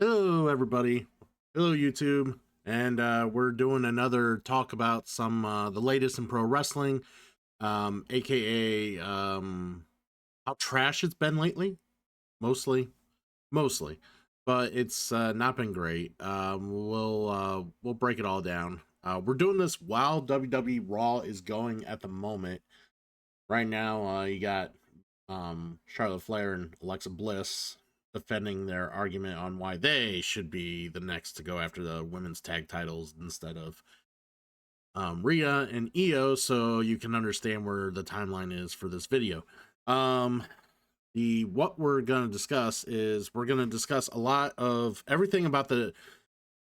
Hello, everybody. Hello, YouTube. And we're doing another talk about some the latest in pro wrestling, aka how trash it's been lately. Mostly, but it's not been great. We'll break it all down. We're doing this while WWE Raw is going at the moment. Right now, you got Charlotte Flair and Alexa Bliss defending their argument on why they should be the next to go after the women's tag titles instead of Rhea and Io, so you can understand where the timeline is for this video. What we're going to discuss is we're going to discuss a lot of everything about the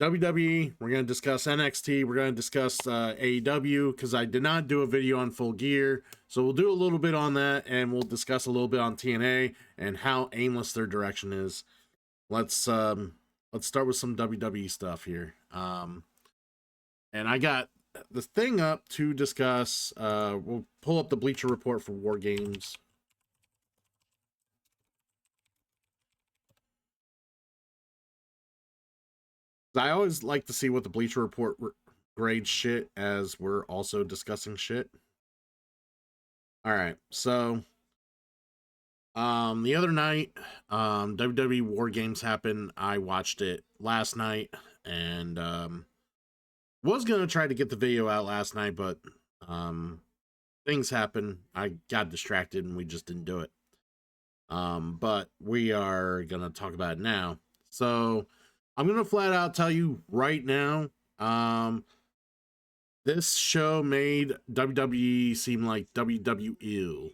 WWE. We're going to discuss NXT. We're going to discuss AEW because I did not do a video on Full Gear. So we'll do a little bit on that, and we'll discuss a little bit on TNA and how aimless their direction is. Let's start with some WWE stuff here. And I got the thing up to discuss. We'll pull up the Bleacher Report for War Games. I always like to see what the Bleacher Report grades shit as we're also discussing shit. All right, so the other night, WWE War Games happened. I watched it last night, and was gonna try to get the video out last night, but things happened. I got distracted, and we just didn't do it. But we are gonna talk about it now. So I'm gonna flat out tell you right now, this show made WWE seem like WWE.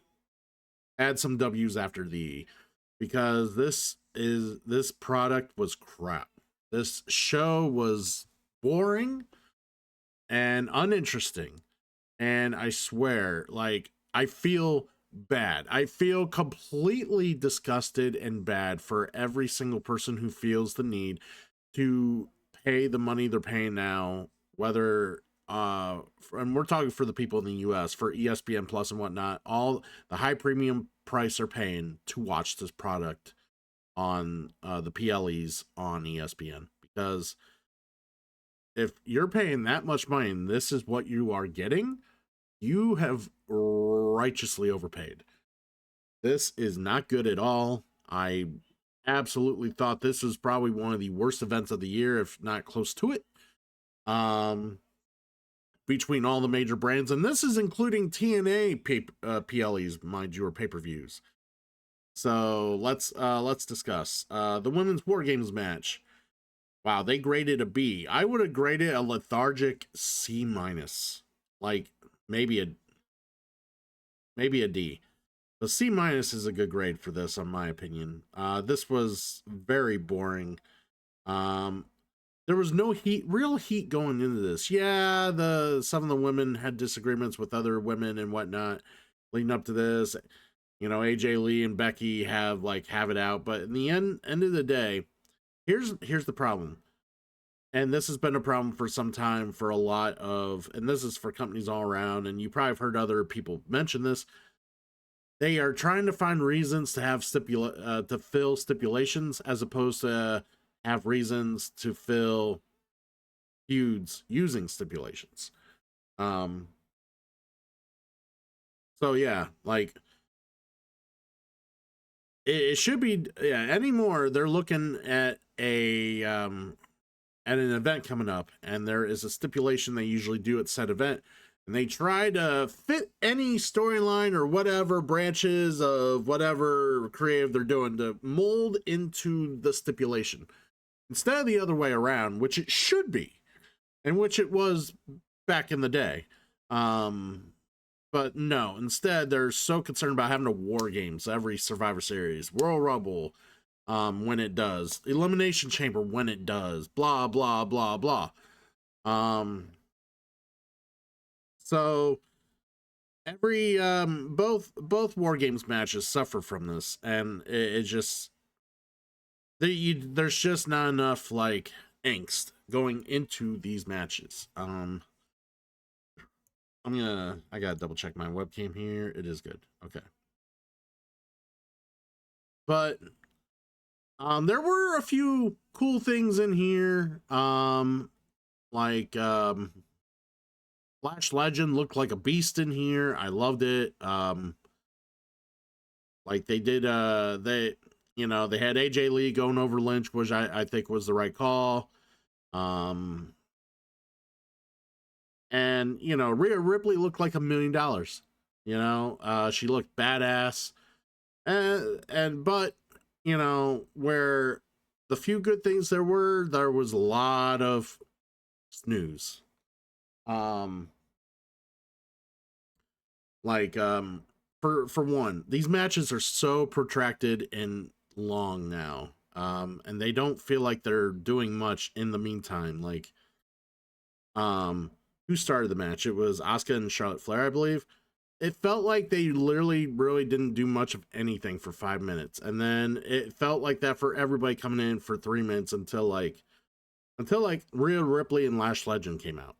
Add some W's after the, because this product was crap. This show was boring and uninteresting. And I swear, like, I feel bad. I feel completely disgusted and bad for every single person who feels the need to pay the money they're paying now, whether and we're talking for the people in the US for ESPN Plus and whatnot, all the high premium price they're paying to watch this product on the PLEs on ESPN. Because if you're paying that much money and this is what you are getting, you have righteously overpaid. This is not good at all. I absolutely thought this was probably one of the worst events of the year, if not close to it. Between all the major brands, and this is including TNA PLEs, mind you, or pay-per-views. So let's discuss the women's War Games match. Wow, they graded a B. I would have graded a lethargic C-, like maybe a D. The C- is a good grade for this, in my opinion. This was very boring. There was no real heat going into this. Yeah, some of the women had disagreements with other women and whatnot leading up to this. You know, AJ Lee and Becky have it out, but in the end of the day, here's the problem. And this has been a problem for some time for a lot of, and this is for companies all around, and you probably have heard other people mention this. They are trying to find reasons to have to fill stipulations as opposed to have reasons to fill feuds using stipulations. So yeah, like it should be, yeah, anymore. They're looking at an event coming up, and there is a stipulation they usually do at said event, and they try to fit any storyline or whatever branches of whatever creative they're doing to mold into the stipulation instead of the other way around, which it should be, and which it was back in the day. But no, instead they're so concerned about having to War Games every Survivor Series, Royal Rumble, when it does, Elimination Chamber when it does, blah blah blah blah. So every both War Games matches suffer from this, and it just there's just not enough like angst going into these matches. I gotta double check my webcam here. It is good. Okay. But There were a few cool things in here. Like Lash Legend looked like a beast in here. I loved it. Like they did they had AJ Lee going over Lynch, which I think was the right call. And Rhea Ripley looked like $1 million. She looked badass. But where the few good things there was a lot of snooze. For one, these matches are so protracted and long now. And they don't feel like they're doing much in the meantime. Like, who started the match? It was Asuka and Charlotte Flair, I believe. It felt like they literally really didn't do much of anything for 5 minutes. And then it felt like that for everybody coming in for 3 minutes until Rhea Ripley and Lash Legend came out.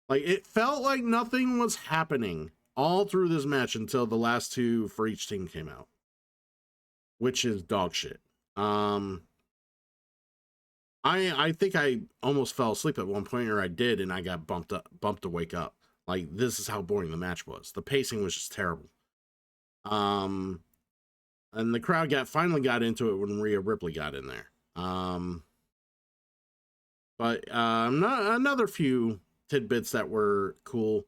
Like, it felt like nothing was happening all through this match until the last two for each team came out, which is dog shit. I think I almost fell asleep at one point, or I did, and I got bumped to wake up. Like, this is how boring the match was. The pacing was just terrible. And the crowd finally got into it when Rhea Ripley got in there. But another few tidbits that were cool.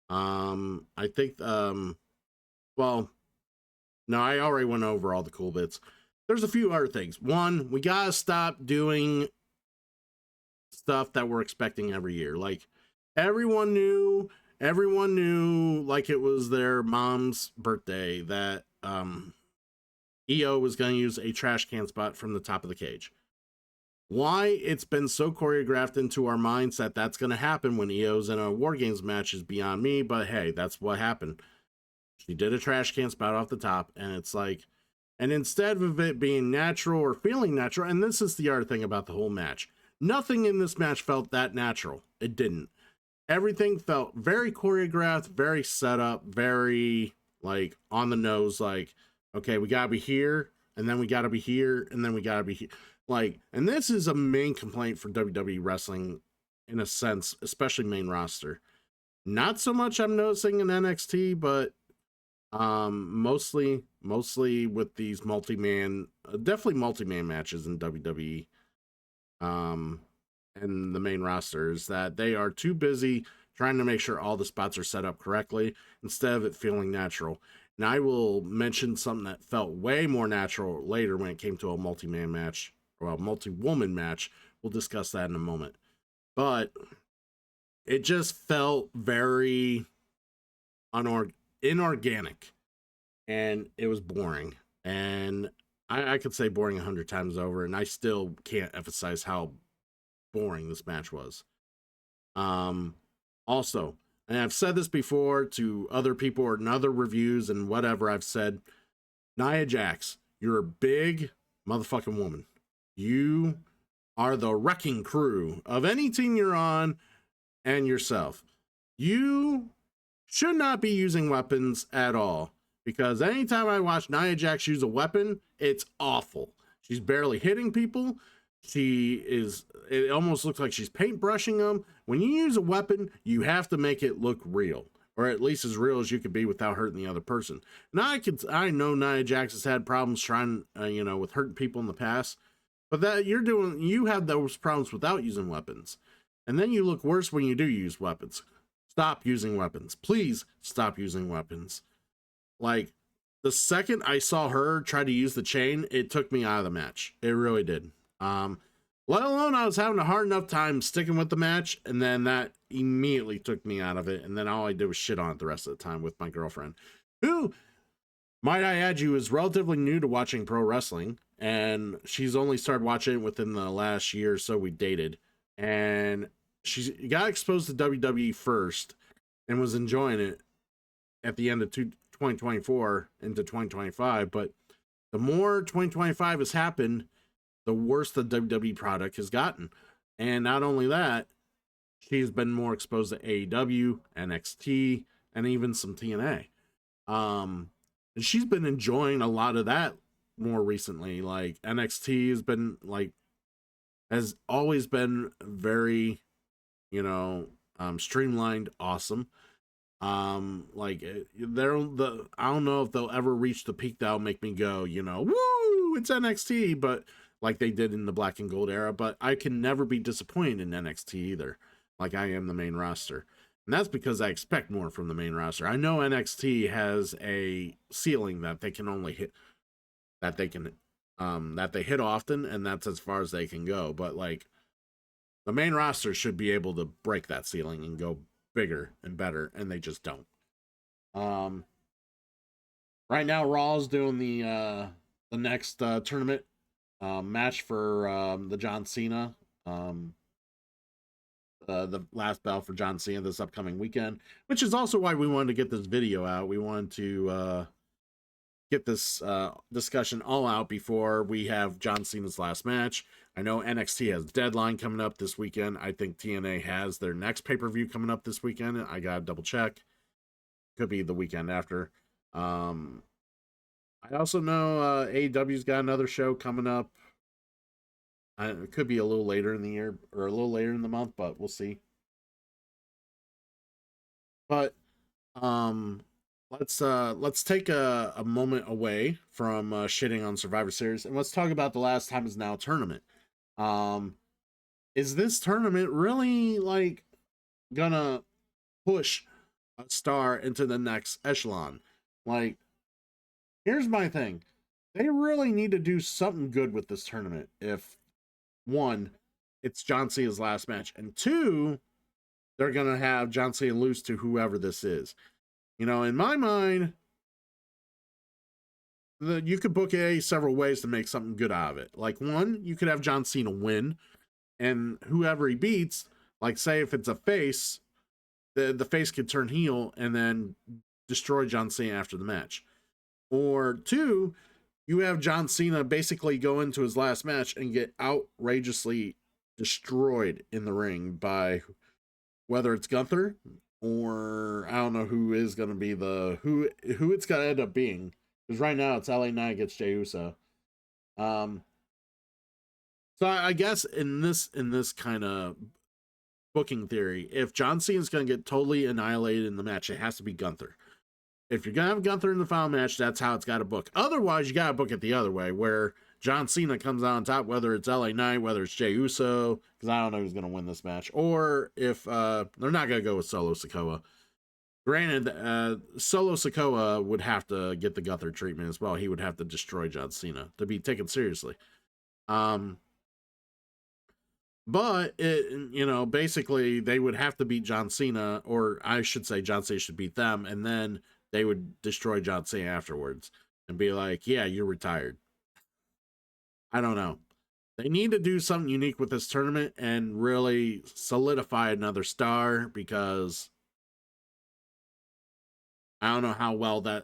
I think, well, no, I already went over all the cool bits. There's a few other things. One, we gotta stop doing stuff that we're expecting every year. Like, everyone knew like it was their mom's birthday that EO was going to use a trash can spot from the top of the cage. Why it's been so choreographed into our minds that that's going to happen when EO's in a Wargames match is beyond me, but hey, that's what happened. She did a trash can spout off the top, and it's like, and instead of it being natural or feeling natural, and this is the other thing about the whole match, nothing in this match felt that natural. It didn't. Everything felt very choreographed, very set up, very like on the nose, like, okay, we gotta be here, and then we gotta be here, and then we gotta be here. Like, and this is a main complaint for WWE wrestling in a sense, especially main roster. Not so much I'm noticing in NXT, but mostly with these definitely multi-man matches in WWE. And the main roster is that they are too busy trying to make sure all the spots are set up correctly instead of it feeling natural. And I will mention something that felt way more natural later when it came to a multi-man match, or a multi-woman match. We'll discuss that in a moment. But it just felt very inorganic, and it was boring. And I could say boring 100 times over, and I still can't emphasize how boring this match was. Also, and I've said this before to other people or in other reviews and whatever, I've said, Nia Jax, you're a big motherfucking woman. You are the wrecking crew of any team you're on and yourself. You should not be using weapons at all, because anytime I watch Nia Jax use a weapon, it's awful. She's barely hitting people. It almost looks like she's paintbrushing them. When you use a weapon, you have to make it look real, or at least as real as you could be without hurting the other person. Now I know Nia Jax has had problems trying, with hurting people in the past, but that you have those problems without using weapons. And then you look worse when you do use weapons. Stop using weapons. Please stop using weapons. Like, the second I saw her try to use the chain, it took me out of the match. It really did. Let alone I was having a hard enough time sticking with the match, and then that immediately took me out of it, and then all I did was shit on it the rest of the time with my girlfriend, who, might I add, you is relatively new to watching pro wrestling, and she's only started watching it within the last year or so we dated, and she got exposed to WWE first and was enjoying it at the end of 2024 into 2025, but the more 2025 has happened, the worse the WWE product has gotten. And not only that, she's been more exposed to AEW, NXT, and even some TNA. And she's been enjoying a lot of that more recently. Like NXT has been like has always been very, streamlined, awesome. Like I don't know if they'll ever reach the peak that'll make me go, woo, it's NXT, but like they did in the Black and Gold era. But I can never be disappointed in NXT either, like I am the main roster. And that's because I expect more from the main roster. I know NXT has a ceiling that they can only hit, that they hit often, and that's as far as they can go. But like the main roster should be able to break that ceiling and go bigger and better, and they just don't. Um, right now, Raw's doing the next tournament match for the John Cena, the last bell for John Cena this upcoming weekend, which is also why we wanted to get this video out. We wanted to get this discussion all out before we have John Cena's last match. I know NXT has Deadline coming up this weekend. I think TNA has their next pay-per-view coming up this weekend. I gotta double check. Could be the weekend after. I also know AEW's got another show coming up. It could be a little later in the year or a little later in the month, but we'll see. But let's take a moment away from shitting on Survivor Series, and let's talk about the Last Time Is Now tournament. Is this tournament really like gonna push a star into the next echelon? Like, here's my thing. They really need to do something good with this tournament. If one, it's John Cena's last match, and two, they're gonna have John Cena lose to whoever this is. In my mind, you could book it several ways to make something good out of it. Like one, you could have John Cena win, and whoever he beats, like say if it's a face, the face could turn heel and then destroy John Cena after the match. Or two, you have John Cena basically go into his last match and get outrageously destroyed in the ring by whether it's Gunther or I don't know who is going to be who it's going to end up being. Because right now it's LA Knight against Jey Uso. So I guess in this kind of booking theory, if John Cena's going to get totally annihilated in the match, it has to be Gunther. If you're going to have Gunther in the final match, that's how it's got to book. Otherwise, you got to book it the other way, where John Cena comes out on top, whether it's LA Knight, whether it's Jey Uso, because I don't know who's going to win this match. Or if they're not going to go with Solo Sikoa. Granted, Solo Sikoa would have to get the Gunther treatment as well. He would have to destroy John Cena to be taken seriously. But basically they would have to beat John Cena, or I should say John Cena should beat them, and then they would destroy John Cena afterwards and be like, yeah, you're retired. I don't know. They need to do something unique with this tournament and really solidify another star, because I don't know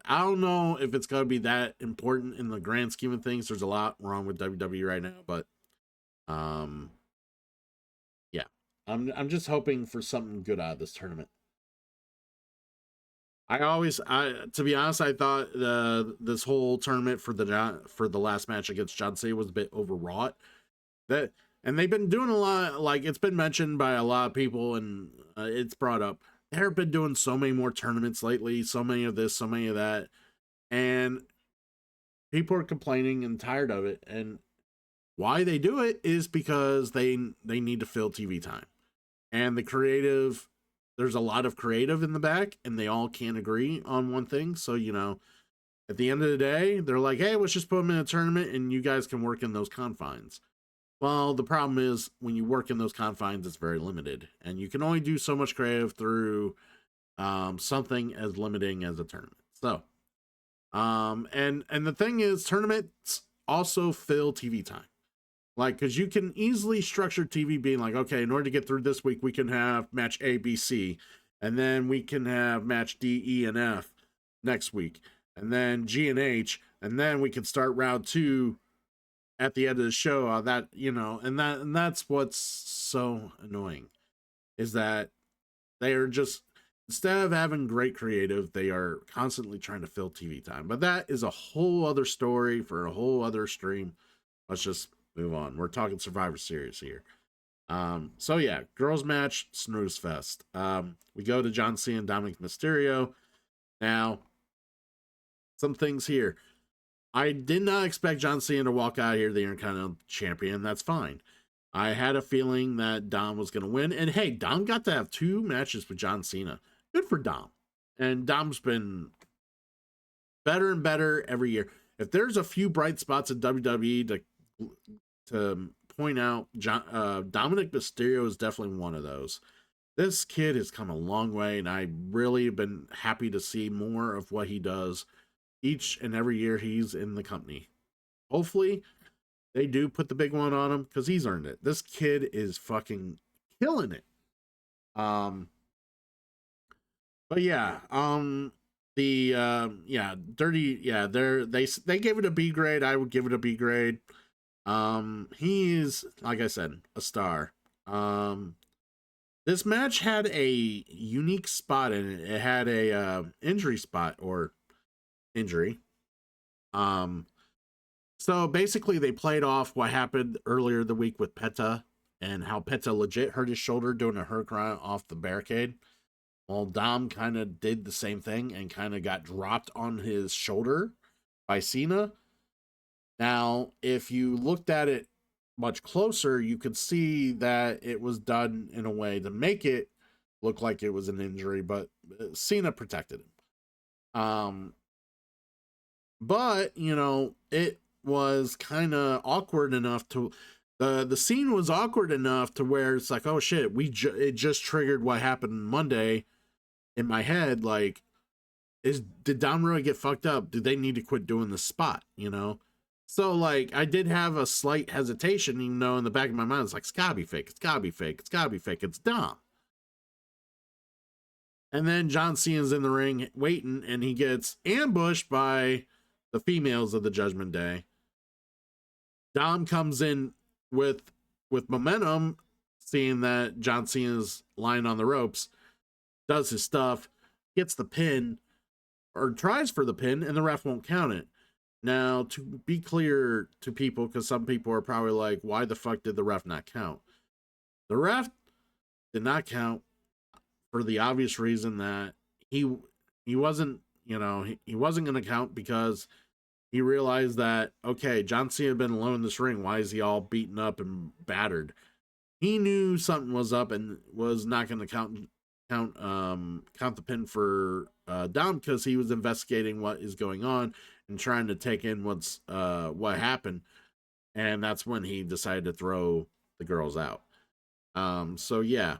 I don't know if it's going to be that important in the grand scheme of things. There's a lot wrong with WWE right now, but yeah. I'm just hoping for something good out of this tournament. To be honest, I thought this whole tournament for the last match against John Cena was a bit overwrought. And they've been doing a lot, like it's been mentioned by a lot of people, and it's brought up. They've been doing so many more tournaments lately, so many of this, so many of that, and people are complaining and tired of it. And why they do it is because they need to fill TV time, and there's a lot of creative in the back, and they all can't agree on one thing. So at the end of the day, they're like, hey, let's just put them in a tournament, and you guys can work in those confines. Well, the problem is when you work in those confines, it's very limited, and you can only do so much creative through something as limiting as a tournament. So, and the thing is, tournaments also fill TV time, like because you can easily structure TV being like, okay, in order to get through this week, we can have match A, B, C, and then we can have match D, E, and F next week, and then G and H, and then we can start round 2 at the end of the show. And that's what's so annoying, is that they are just Instead of having great creative, they are constantly trying to fill TV time. But that is a whole other story for a whole other stream. Let's just move on. We're talking Survivor Series here. So yeah, girls match, snooze fest. We go to John Cena and Dominic Mysterio. Now, some things here. I did not expect John Cena to walk out here the Intercontinental Champion. That's fine. I had a feeling that Dom was going to win. And hey, Dom got to have 2 matches with John Cena. Good for Dom. And Dom's been better and better every year. If there's a few bright spots in WWE to point out, Dominic Mysterio is definitely one of those. This kid has come a long way, and I really have been happy to see more of what he does each and every year he's in the company. Hopefully, they do put the big one on him because he's earned it. This kid is fucking killing it. But yeah, dirty, yeah, they gave it a B grade. I would give it a B grade. He's, like I said, a star. This match had a unique spot in it. It had a injury spot or injury. So basically they played off what happened earlier the week with Penta and how Penta legit hurt his shoulder doing a hurricane off the barricade. Well, Dom kind of did the same thing and kind of got dropped on his shoulder by Cena. Now, if you looked at it much closer, you could see that it was done in a way to make it look like it was an injury, but Cena protected him. But, you know, it was kind of awkward enough to the scene was awkward enough to where it's like, oh shit, it just triggered what happened Monday in my head. Like, did Dom really get fucked up? Do they need to quit doing the spot? You know. So like, I did have a slight hesitation, even though in the back of my mind it's like, it's gotta be fake. It's gotta be fake. It's gotta be fake. It's Dom. And then John Cena's in the ring waiting, and he gets ambushed by the females of the Judgment Day. Dom comes in with momentum, seeing that John Cena's lying on the ropes, does his stuff, gets the pin, or tries for the pin, and the ref won't count it. Now, to be clear to people, because some people are probably like, why the fuck did the ref not count? The ref did not count for the obvious reason that he wasn't, you know, he wasn't going to count because he realized that, okay, John Cena had been alone in this ring. Why is he all beaten up and battered? He knew something was up and was not going to count the pin for Dom because he was investigating what is going on and trying to take in what happened. And that's when he decided to throw the girls out. So yeah,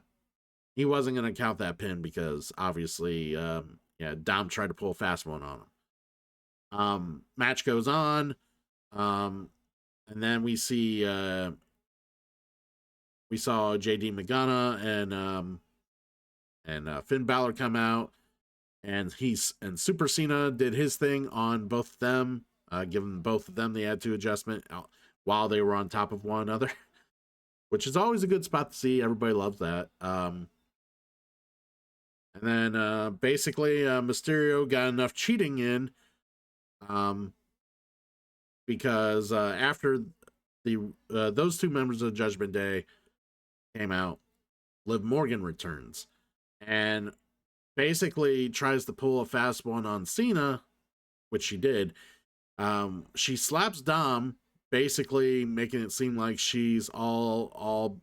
he wasn't going to count that pin because obviously, Dom tried to pull a fast one on him. Match goes on. And then we saw JD McDonough and Finn Balor come out, and Super Cena did his thing on both of them, giving both of them the attitude adjustment while they were on top of one another, which is always a good spot to see. Everybody loves that. And then basically Mysterio got enough cheating in because after those 2 members of Judgment Day came out, Liv Morgan returns and basically tries to pull a fast one on Cena, which she did. She slaps Dom, basically making it seem like she's all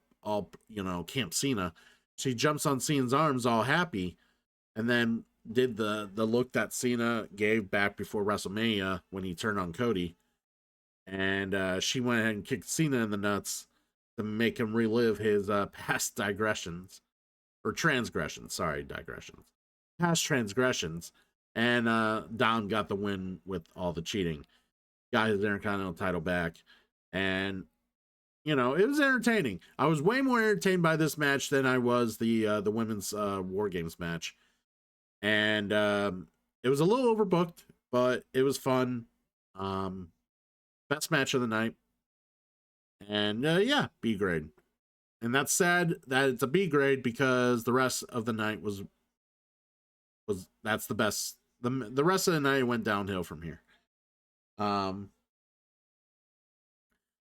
Camp Cena. She jumps on Cena's arms all happy, and then did the look that Cena gave back before WrestleMania when he turned on Cody. And she went ahead and kicked Cena in the nuts to make him relive his past digressions. Or transgressions, sorry, digressions. Past transgressions. And Dom got the win with all the cheating. Got his Intercontinental title back. And, you know, it was entertaining. I was way more entertained by this match than I was the women's War Games match. And it was a little overbooked, but it was fun. Best match of the night. And B grade. And that's sad that it's a B grade because the rest of the night was that's the best. The rest of the night went downhill from here.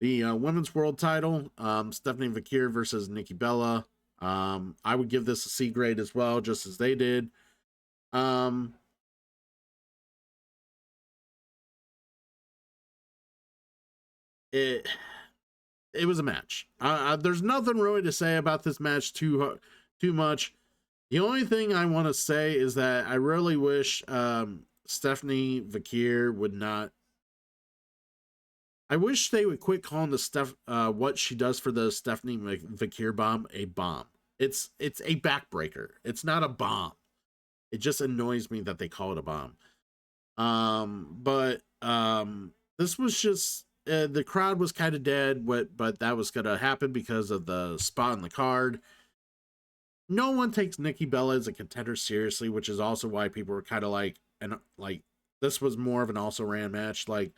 The women's world title, Stephanie Vakir versus Nikki Bella. I would give this a C grade as well, just as they did. It was a match. There's nothing really to say about this match too much. The only thing I want to say is that I really wish Stephanie Vakir would not. I wish they would quit calling the what she does for the Stephanie Vakir bomb a bomb. It's a backbreaker. It's not a bomb. It just annoys me that they call it a bomb. But this was just the crowd was kind of dead, but that was gonna happen because of the spot on the card. No one takes Nikki Bella as a contender seriously, which is also why people were kind of like this was more of an also ran match. Like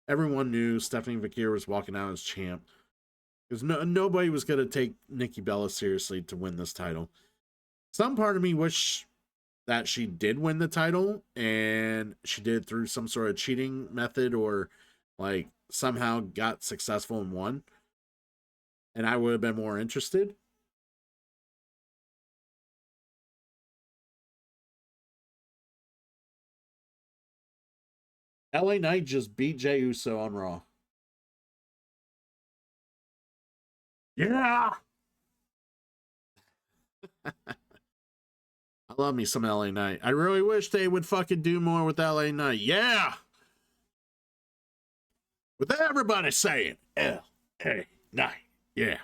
everyone knew Stephanie Vakir was walking out as champ because nobody was gonna take Nikki Bella seriously to win this title. Some part of me wish that she did win the title and she did through some sort of cheating method or like somehow got successful and won, and I would have been more interested. LA Knight just beat Jey Uso on Raw. Yeah. I love me some LA Knight. I really wish they would fucking do more with LA Knight. Yeah. With everybody saying LA Knight. Yeah.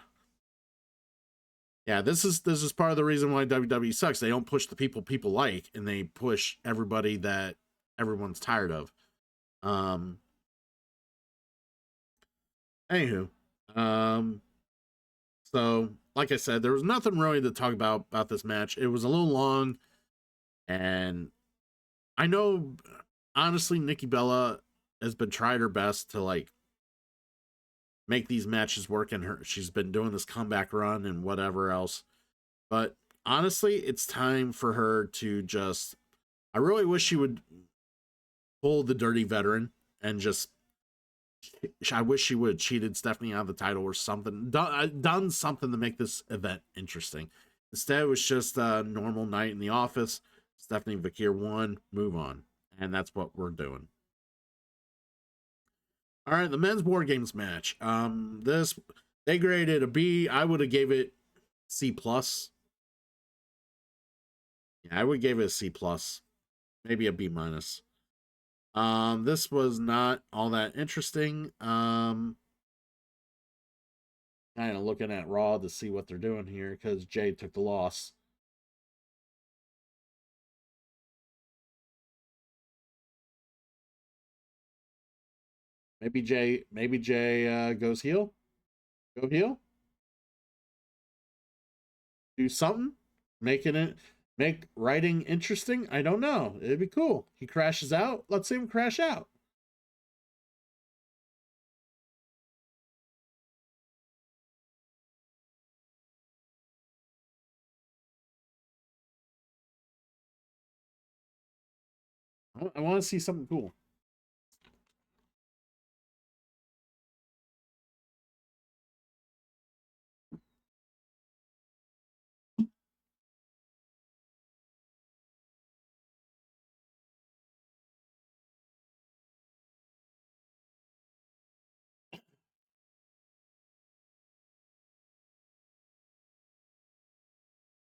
Yeah, this is part of the reason why WWE sucks. They don't push the people like, and they push everybody that everyone's tired of. Anywho, so like I said, there was nothing really to talk about this match. It was a little long, and I know honestly Nikki Bella has been trying her best to like make these matches work, and she's been doing this comeback run and whatever else. But honestly, it's time for her to just. I really wish she would pull the dirty veteran and just. I wish she would have cheated Stephanie out of the title or something. Done something to make this event interesting. Instead, it was just a normal night in the office. Stephanie Vakir won. Move on. And that's what we're doing. All right, the men's War Games match. This they graded a B. I would have gave it C plus. Yeah, I would give it a C plus, maybe a B minus. This was not all that interesting. Kind of looking at Raw to see what they're doing here because Jay took the loss. Maybe Jay goes heel. Go heel. Do something. Make writing interesting. I don't know. It'd be cool. He crashes out. Let's see him crash out. I want to see something cool.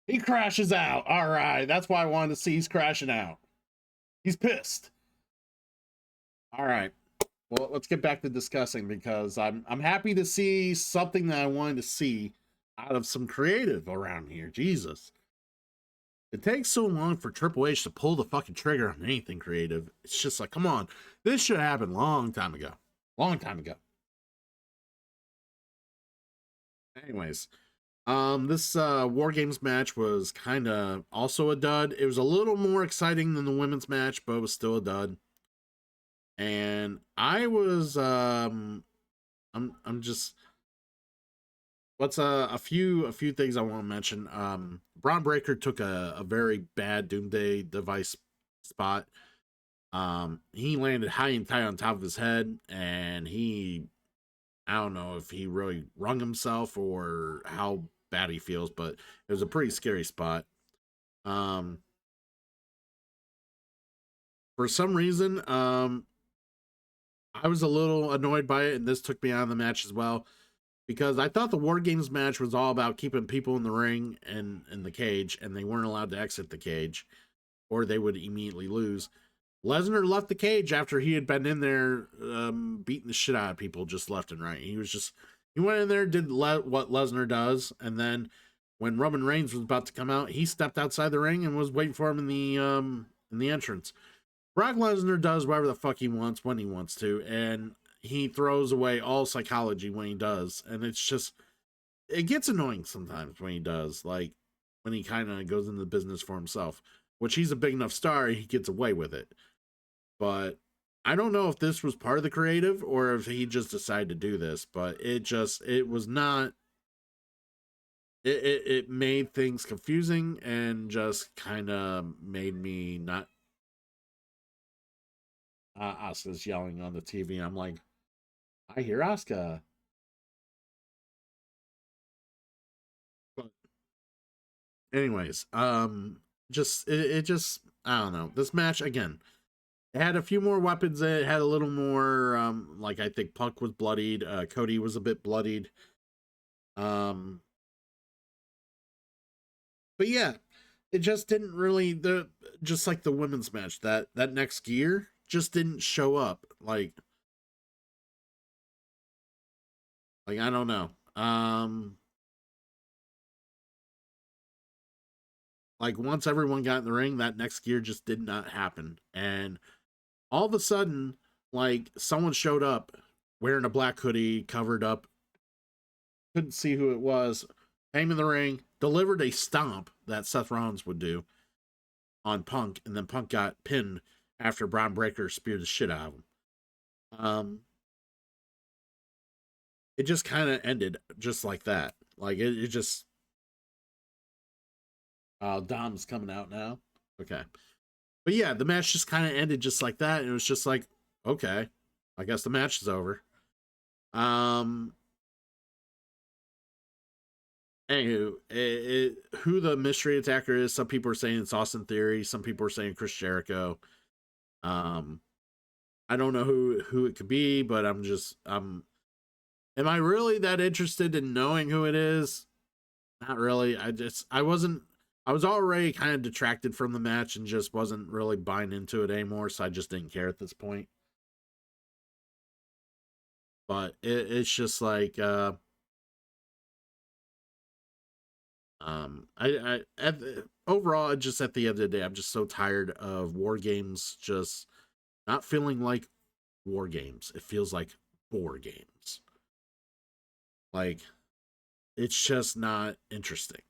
He crashes out. All right. That's why I wanted to see he's crashing out. He's pissed. All right. Well, let's get back to discussing because I'm happy to see something that I wanted to see out of some creative around here. Jesus. It takes so long for Triple H to pull the fucking trigger on anything creative. It's just like, come on. This should have happened a long time ago. Long time ago. Anyways, this War Games match was kind of also a dud. It was a little more exciting than the women's match, but it was still a dud. And I was I'm just what's a few things I want to mention. Braun Breaker took a very bad Doomsday device spot. He landed high and tight on top of his head, and I don't know if he really wrung himself or how bad he feels, but it was a pretty scary spot. For some reason, I was a little annoyed by it, and this took me out of the match as well, because I thought the War Games match was all about keeping people in the ring and in the cage, and they weren't allowed to exit the cage, or they would immediately lose. Lesnar left the cage after he had been in there beating the shit out of people just left and right. He went in there, did what Lesnar does, and then when Roman Reigns was about to come out, he stepped outside the ring and was waiting for him in the entrance. Brock Lesnar does whatever the fuck he wants when he wants to, and he throws away all psychology when he does, and it gets annoying sometimes when he does, like when he kind of goes into the business for himself, which he's a big enough star, he gets away with it. But I don't know if this was part of the creative or if he just decided to do this, but it was not, it made things confusing and just kind of made me not. Asuka's yelling on the TV. I'm like, I hear Asuka. But anyways, it just, I don't know. This match again, it had a few more weapons. It had a little more, like I think Puck was bloodied. Cody was a bit bloodied. Um, but yeah, it just didn't really just like the women's match, that next gear just didn't show up. Like I don't know. Like once everyone got in the ring, that next gear just did not happen. And all of a sudden, like someone showed up wearing a black hoodie, covered up, couldn't see who it was, came in the ring, delivered a stomp that Seth Rollins would do on Punk, and then Punk got pinned after Braun Breaker speared the shit out of him. Um, it just kind of ended just like that. Like it just. Dom's coming out now. Okay, but yeah, the match just kind of ended just like that, and it was just like, okay, I guess the match is over. Um, Anywho, who the mystery attacker is? Some people are saying it's Austin Theory. Some people are saying Chris Jericho. Um, I don't know who it could be, but Am I really that interested in knowing who it is? Not really. I wasn't. I was already kind of detracted from the match and just wasn't really buying into it anymore, so I just didn't care at this point. But it's just like overall, just at the end of the day, I'm just so tired of war games just not feeling like war games. It feels like war games. Like it's just not interesting.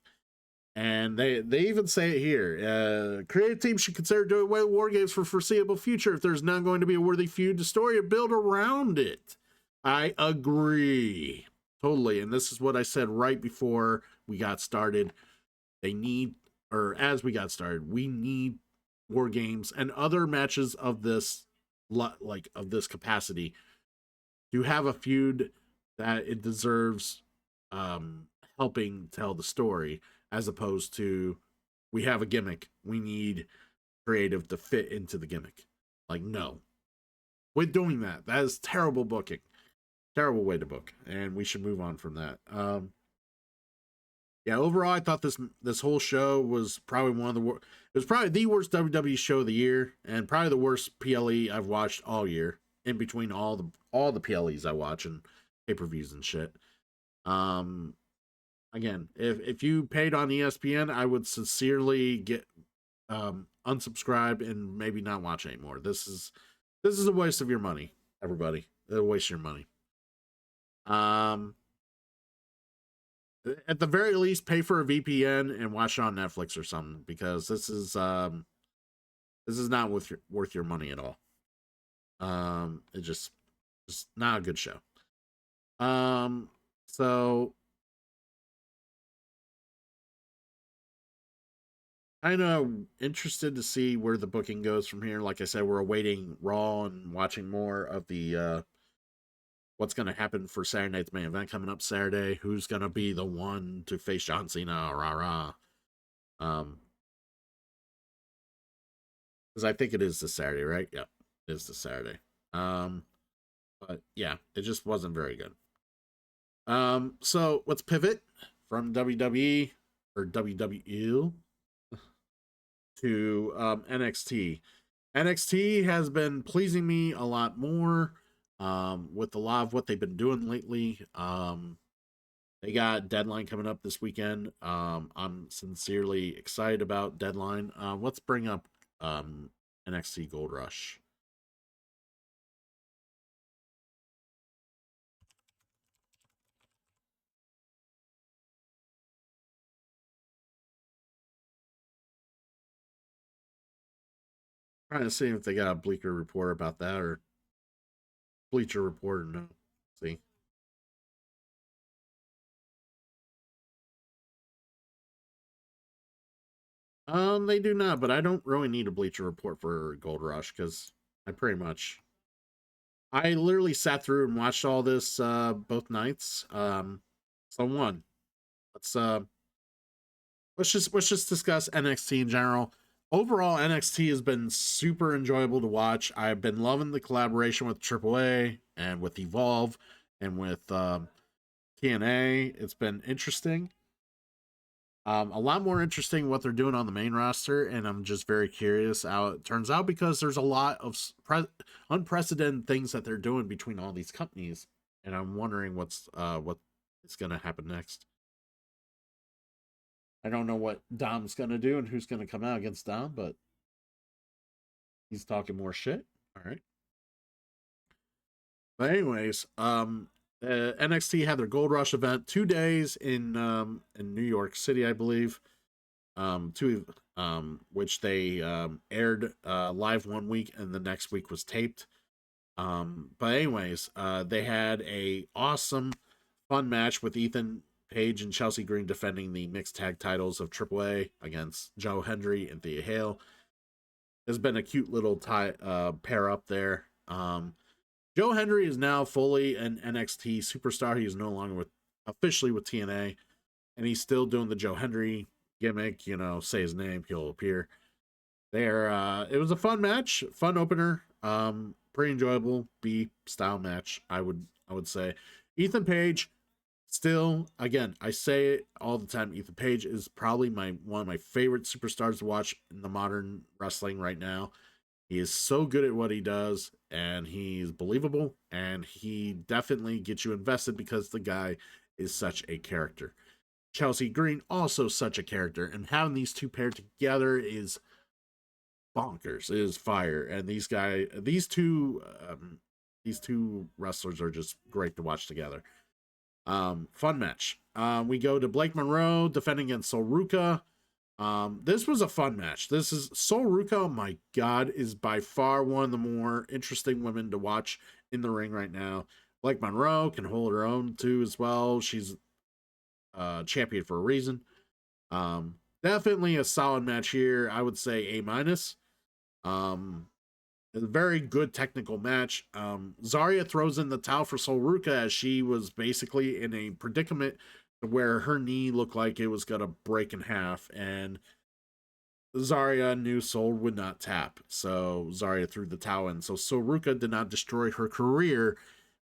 And they even say it here. Creative team should consider doing away with war games for foreseeable future if there's not going to be a worthy feud to story or build around it. I agree. Totally. And this is what I said right before we got started. They need, or as we got started, we need war games and other matches of this, like of this capacity, to have a feud that it deserves helping tell the story, as opposed to we have a gimmick, we need creative to fit into the gimmick. Like, no, quit doing that. That is terrible booking, terrible way to book, and we should move on from that. Yeah, overall, I thought this whole show was probably one of the worst. It was probably the worst WWE show of the year, and probably the worst PLE I've watched all year. In between all the PLEs I watch and pay per views and shit. Um, Again, if you paid on ESPN, I would sincerely get unsubscribe and maybe not watch anymore. This is a waste of your money, everybody. It'll waste your money. At the very least, pay for a VPN and watch it on Netflix or something, because this is not worth your money at all. It just not a good show. So kind of interested to see where the booking goes from here. Like I said, we're awaiting Raw and watching more of the what's going to happen for Saturday night's main event coming up Saturday. Who's going to be the one to face John Cena? Rah rah. Because I think it is this Saturday, right? Yep, it is this Saturday. But yeah, it just wasn't very good. So let's pivot from WWE or WWE to NXT. NXT has been pleasing me a lot more with a lot of what they've been doing lately. They got Deadline coming up this weekend. I'm sincerely excited about Deadline. Let's bring up NXT Gold Rush. Trying to see if they got a Bleaker report about that or Bleacher report or no. See. They do not, but I don't really need a Bleacher report for Gold Rush because I pretty much I literally sat through and watched all this both nights. So one. Let's let's just discuss NXT in general. Overall, NXT has been super enjoyable to watch. I've been loving the collaboration with AAA and with Evolve and with TNA. It's been interesting. A lot more interesting what they're doing on the main roster, and I'm just very curious how it turns out because there's a lot of unprecedented things that they're doing between all these companies, and I'm wondering what is going to happen next. I don't know what Dom's going to do and who's going to come out against Dom, but he's talking more shit. All right. But anyways, NXT had their Gold Rush event 2 days in New York City, I believe. Two which they aired live one week and the next week was taped. But anyways, they had a awesome, fun match with Ethan Page and Chelsea Green defending the mixed tag titles of AAA against Joe Hendry and Thea Hale. There's been a cute little pair up there. Joe Hendry is now fully an NXT superstar. He is no longer officially with TNA, and he's still doing the Joe Hendry gimmick. You know, say his name, he'll appear. There, it was a fun match, fun opener. Pretty enjoyable B style match. I would say. Ethan Page, still, again, I say it all the time. Ethan Page is probably one of my favorite superstars to watch in the modern wrestling right now. He is so good at what he does, and he's believable, and he definitely gets you invested because the guy is such a character. Chelsea Green, also such a character, and having these two paired together is bonkers. It is fire, and these two wrestlers are just great to watch together. Fun match. We go to Blake Monroe defending against Sol Ruca. This was a fun match. This is Sol Ruca, oh my god, is by far one of the more interesting women to watch in the ring right now. Blake Monroe can hold her own too as well. She's champion for a reason. Definitely a solid match here. I would say A minus. A very good technical match. Zarya throws in the towel for Sol Ruca as she was basically in a predicament where her knee looked like it was going to break in half, and Zarya knew Sol would not tap. So Zarya threw the towel in. So Sol Ruca did not destroy her career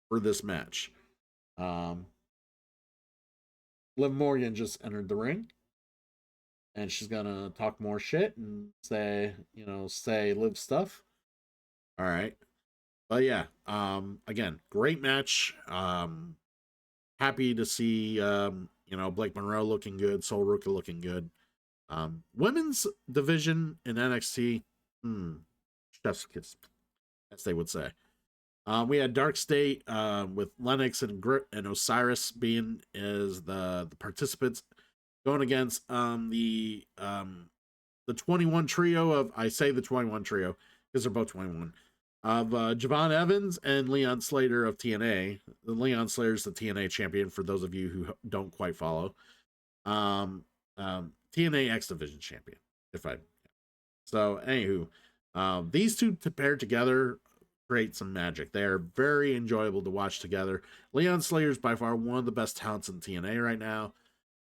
for this match. Liv Morgan just entered the ring, and she's gonna talk more shit and say Liv stuff. All right. But yeah, again, great match. Happy to see Blake Monroe looking good, Sol Ruca looking good. Women's division in NXT, chef's kiss, as they would say. We had Dark State with Lennox and Osiris being as the participants going against the 21 trio of, I say the 21 trio because they're both 21, of Javon Evans and Leon Slater of TNA. Leon Slater is the TNA champion for those of you who don't quite follow. TNA X Division champion. If I so, anywho, these two paired together create some magic. They are very enjoyable to watch together. Leon Slayer is by far one of the best talents in TNA right now,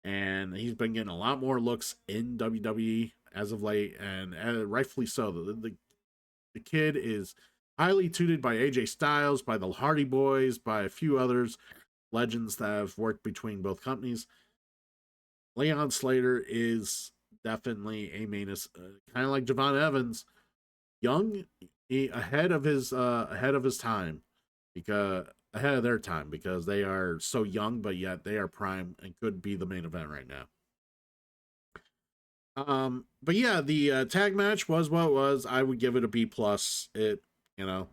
and he's been getting a lot more looks in WWE as of late, and rightfully so. The kid is highly tutored by AJ Styles, by the Hardy Boys, by a few others legends that have worked between both companies. Leon Slater is definitely a mainus, kind of like Javon Evans, young, ahead of his time, because ahead of their time because they are so young, but yet they are prime and could be the main event right now. But yeah, the tag match was what it was. I would give it a B plus. It, you know,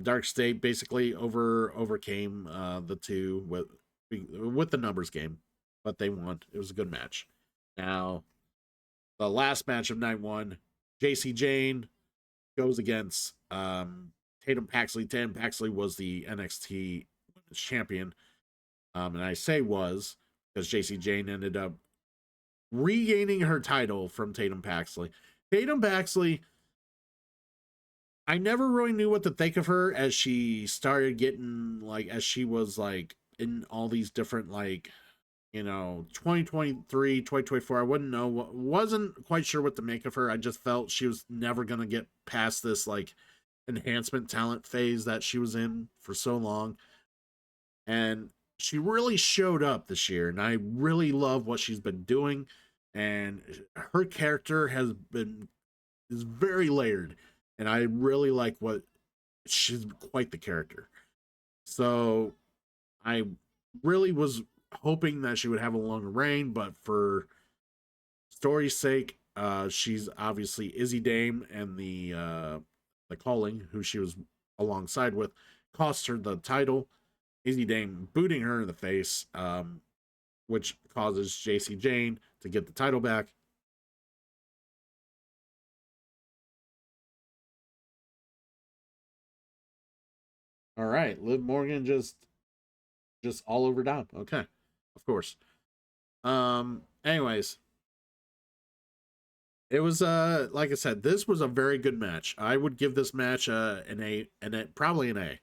Dark State basically overcame the two with the numbers game, but they won. It was a good match. Now, the last match of night one, JC Jane goes against Tatum Paxley. Tatum Paxley was the NXT Women's Champion, and I say was because JC Jane ended up regaining her title from Tatum Paxley. Tatum Paxley, I never really knew what to think of her as she started getting like as she was like in all these different like 2023 2024. I wouldn't know wasn't quite sure what to make of her. I just felt she was never gonna get past this like enhancement talent phase that she was in for so long, and she really showed up this year, and I really love what she's been doing, and her character is very layered, and I really like what she's quite the character. So I really was hoping that she would have a longer reign, but for story's sake, she's obviously Izzy Dame, and the Calling, who she was alongside with, cost her the title. Izzy Dame booting her in the face, which causes JC Jane to get the title back. All right, Liv Morgan just all over Dom. Okay, of course. Anyways, it was like I said, this was a very good match. I would give this match probably an A.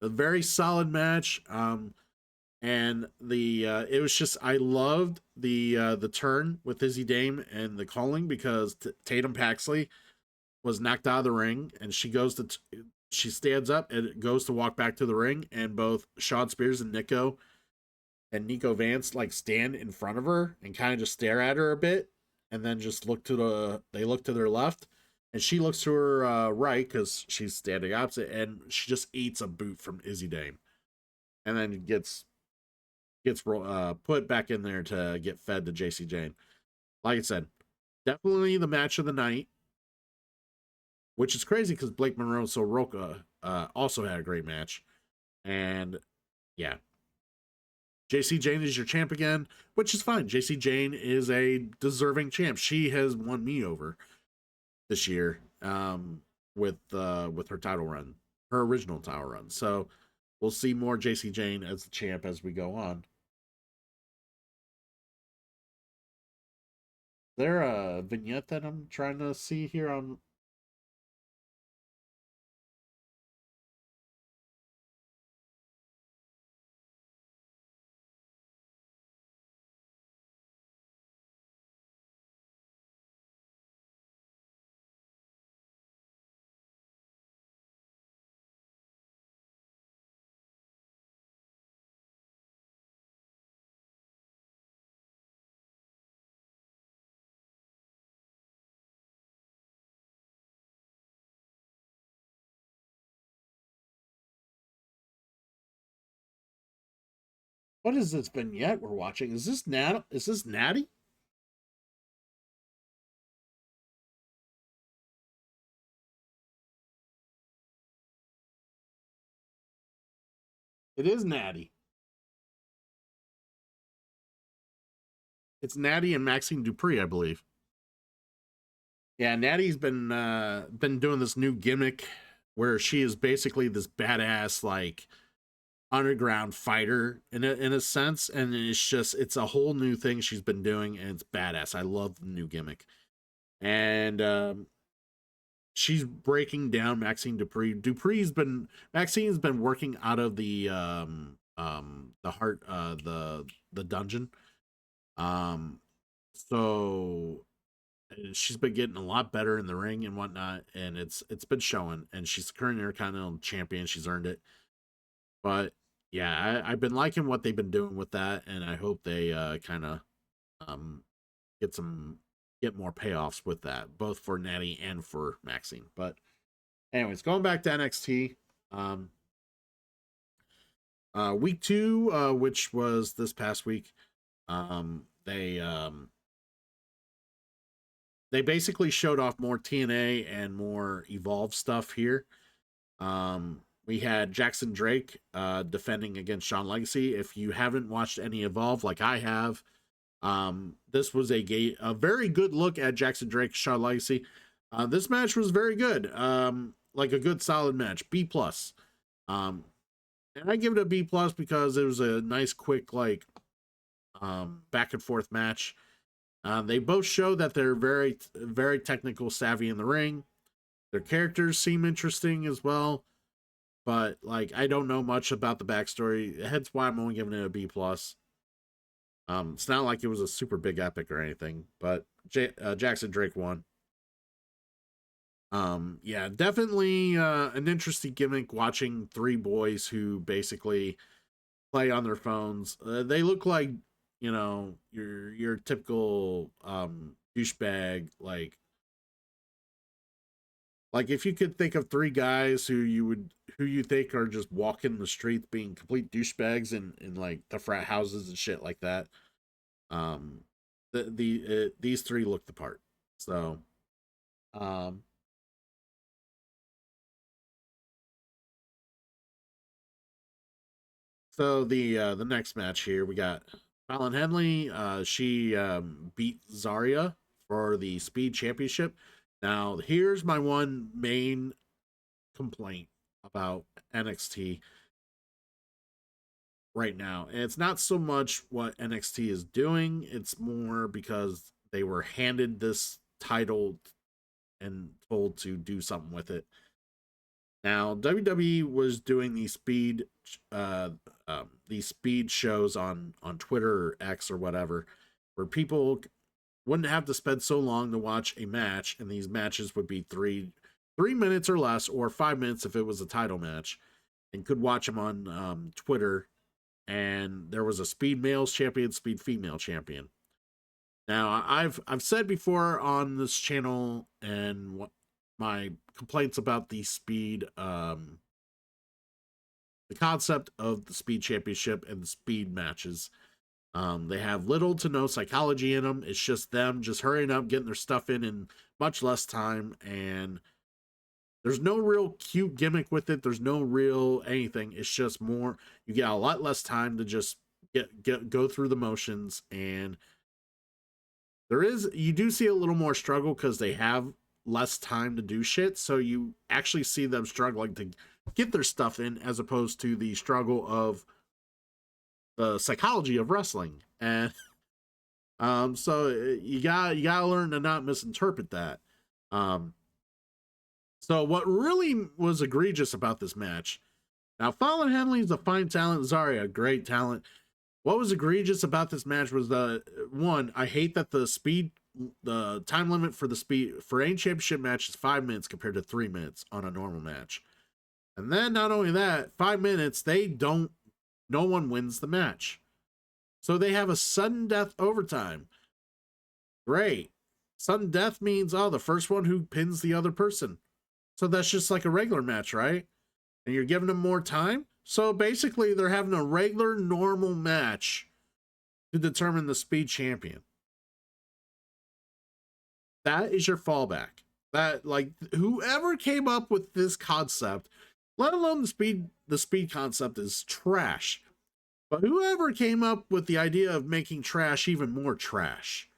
A very solid match. And the it was just I loved the turn with Izzy Dame and the Calling because Tatum Paxley was knocked out of the ring, and she stands up and goes to walk back to the ring, and both Sean Spears and Nico Vance like stand in front of her and kind of just stare at her a bit, and then just they look to their left, and she looks to her right because she's standing opposite, and she just eats a boot from Izzy Dame, and then gets put back in there to get fed to JC Jane. Like I said, definitely the match of the night, which is crazy because Blake Monroe and Soroka also had a great match, and yeah, JC Jane is your champ again, which is fine. JC Jane is a deserving champ. She has won me over this year with her title run, her original title run. So we'll see more JC Jane as the champ as we go on. There a vignette that I'm trying to see here on? What is this vignette we're watching? Is this Nat? Is this Natty? It is Natty. It's Natty and Maxine Dupree, I believe. Yeah, Natty's been doing this new gimmick where she is basically this badass like underground fighter in a sense, and it's a whole new thing she's been doing, and it's badass. I love the new gimmick. and she's breaking down Maxine Dupree. Maxine's been working out of the dungeon. So she's been getting a lot better in the ring and whatnot, and it's been showing. And she's the current Intercontinental Champion. She's earned it. But yeah, I've been liking what they've been doing with that, and I hope they kind of um get more payoffs with that, both for Natty and for Maxine. But anyways, going back to NXT, um, week 2, which was this past week, they basically showed off more TNA and more Evolve stuff here. We had Jackson Drake defending against Shawn Legacy. If you haven't watched any Evolve like I have, this was a very good look at Jackson Drake, Shawn Legacy. This match was very good. Like a good solid match, B plus. And I give it a B plus because it was a nice, quick, like back and forth match. They both show that they're very, very technical savvy in the ring. Their characters seem interesting as well, but like I don't know much about the backstory. Hence why I'm only giving it a B plus. It's not like it was a super big epic or anything, but Jackson Drake won. Yeah, definitely an interesting gimmick watching 3 boys who basically play on their phones. They look like, you know, your typical douchebag, like if you could think of 3 guys who you think are just walking the streets being complete douchebags in like the frat houses and shit like that. These 3 look the part. So um the next match here, we got Fallon Henley. She beat Zarya for the Speed Championship. Now, here's my one main complaint about NXT right now. And it's not so much what NXT is doing, it's more because they were handed this title and told to do something with it. Now, WWE was doing uh, these speed shows on Twitter or X or whatever, where people wouldn't have to spend so long to watch a match, and these matches would be 3 minutes or less, or 5 minutes if it was a title match, and could watch them on Twitter. And there was a speed males champion, speed female champion. Now, I've said before on this channel and what my complaints about the concept of the speed championship and the speed matches. They have little to no psychology in them. It's just them just hurrying up, getting their stuff in much less time, and there's no real cute gimmick with it. There's no real anything. It's just more, you get a lot less time to just go through the motions, and you do see a little more struggle because they have less time to do shit. So you actually see them struggling to get their stuff in, as opposed to the struggle of the psychology of wrestling. And so you gotta learn to not misinterpret that. So what really was egregious about this match, now Fallon Henley is a fine talent, Zarya, great talent. What was egregious about this match was one, I hate that the time limit for the speed for any championship match is 5 minutes compared to 3 minutes on a normal match. And then not only that, 5 minutes, no one wins the match. So they have a sudden death overtime. Great. Sudden death means, the first one who pins the other person. So that's just like a regular match, right? And you're giving them more time? So basically, they're having a regular, normal match to determine the speed champion. That is your fallback. That, like, whoever came up with this concept, let alone the speed concept is trash. But whoever came up with the idea of making trash even more trash,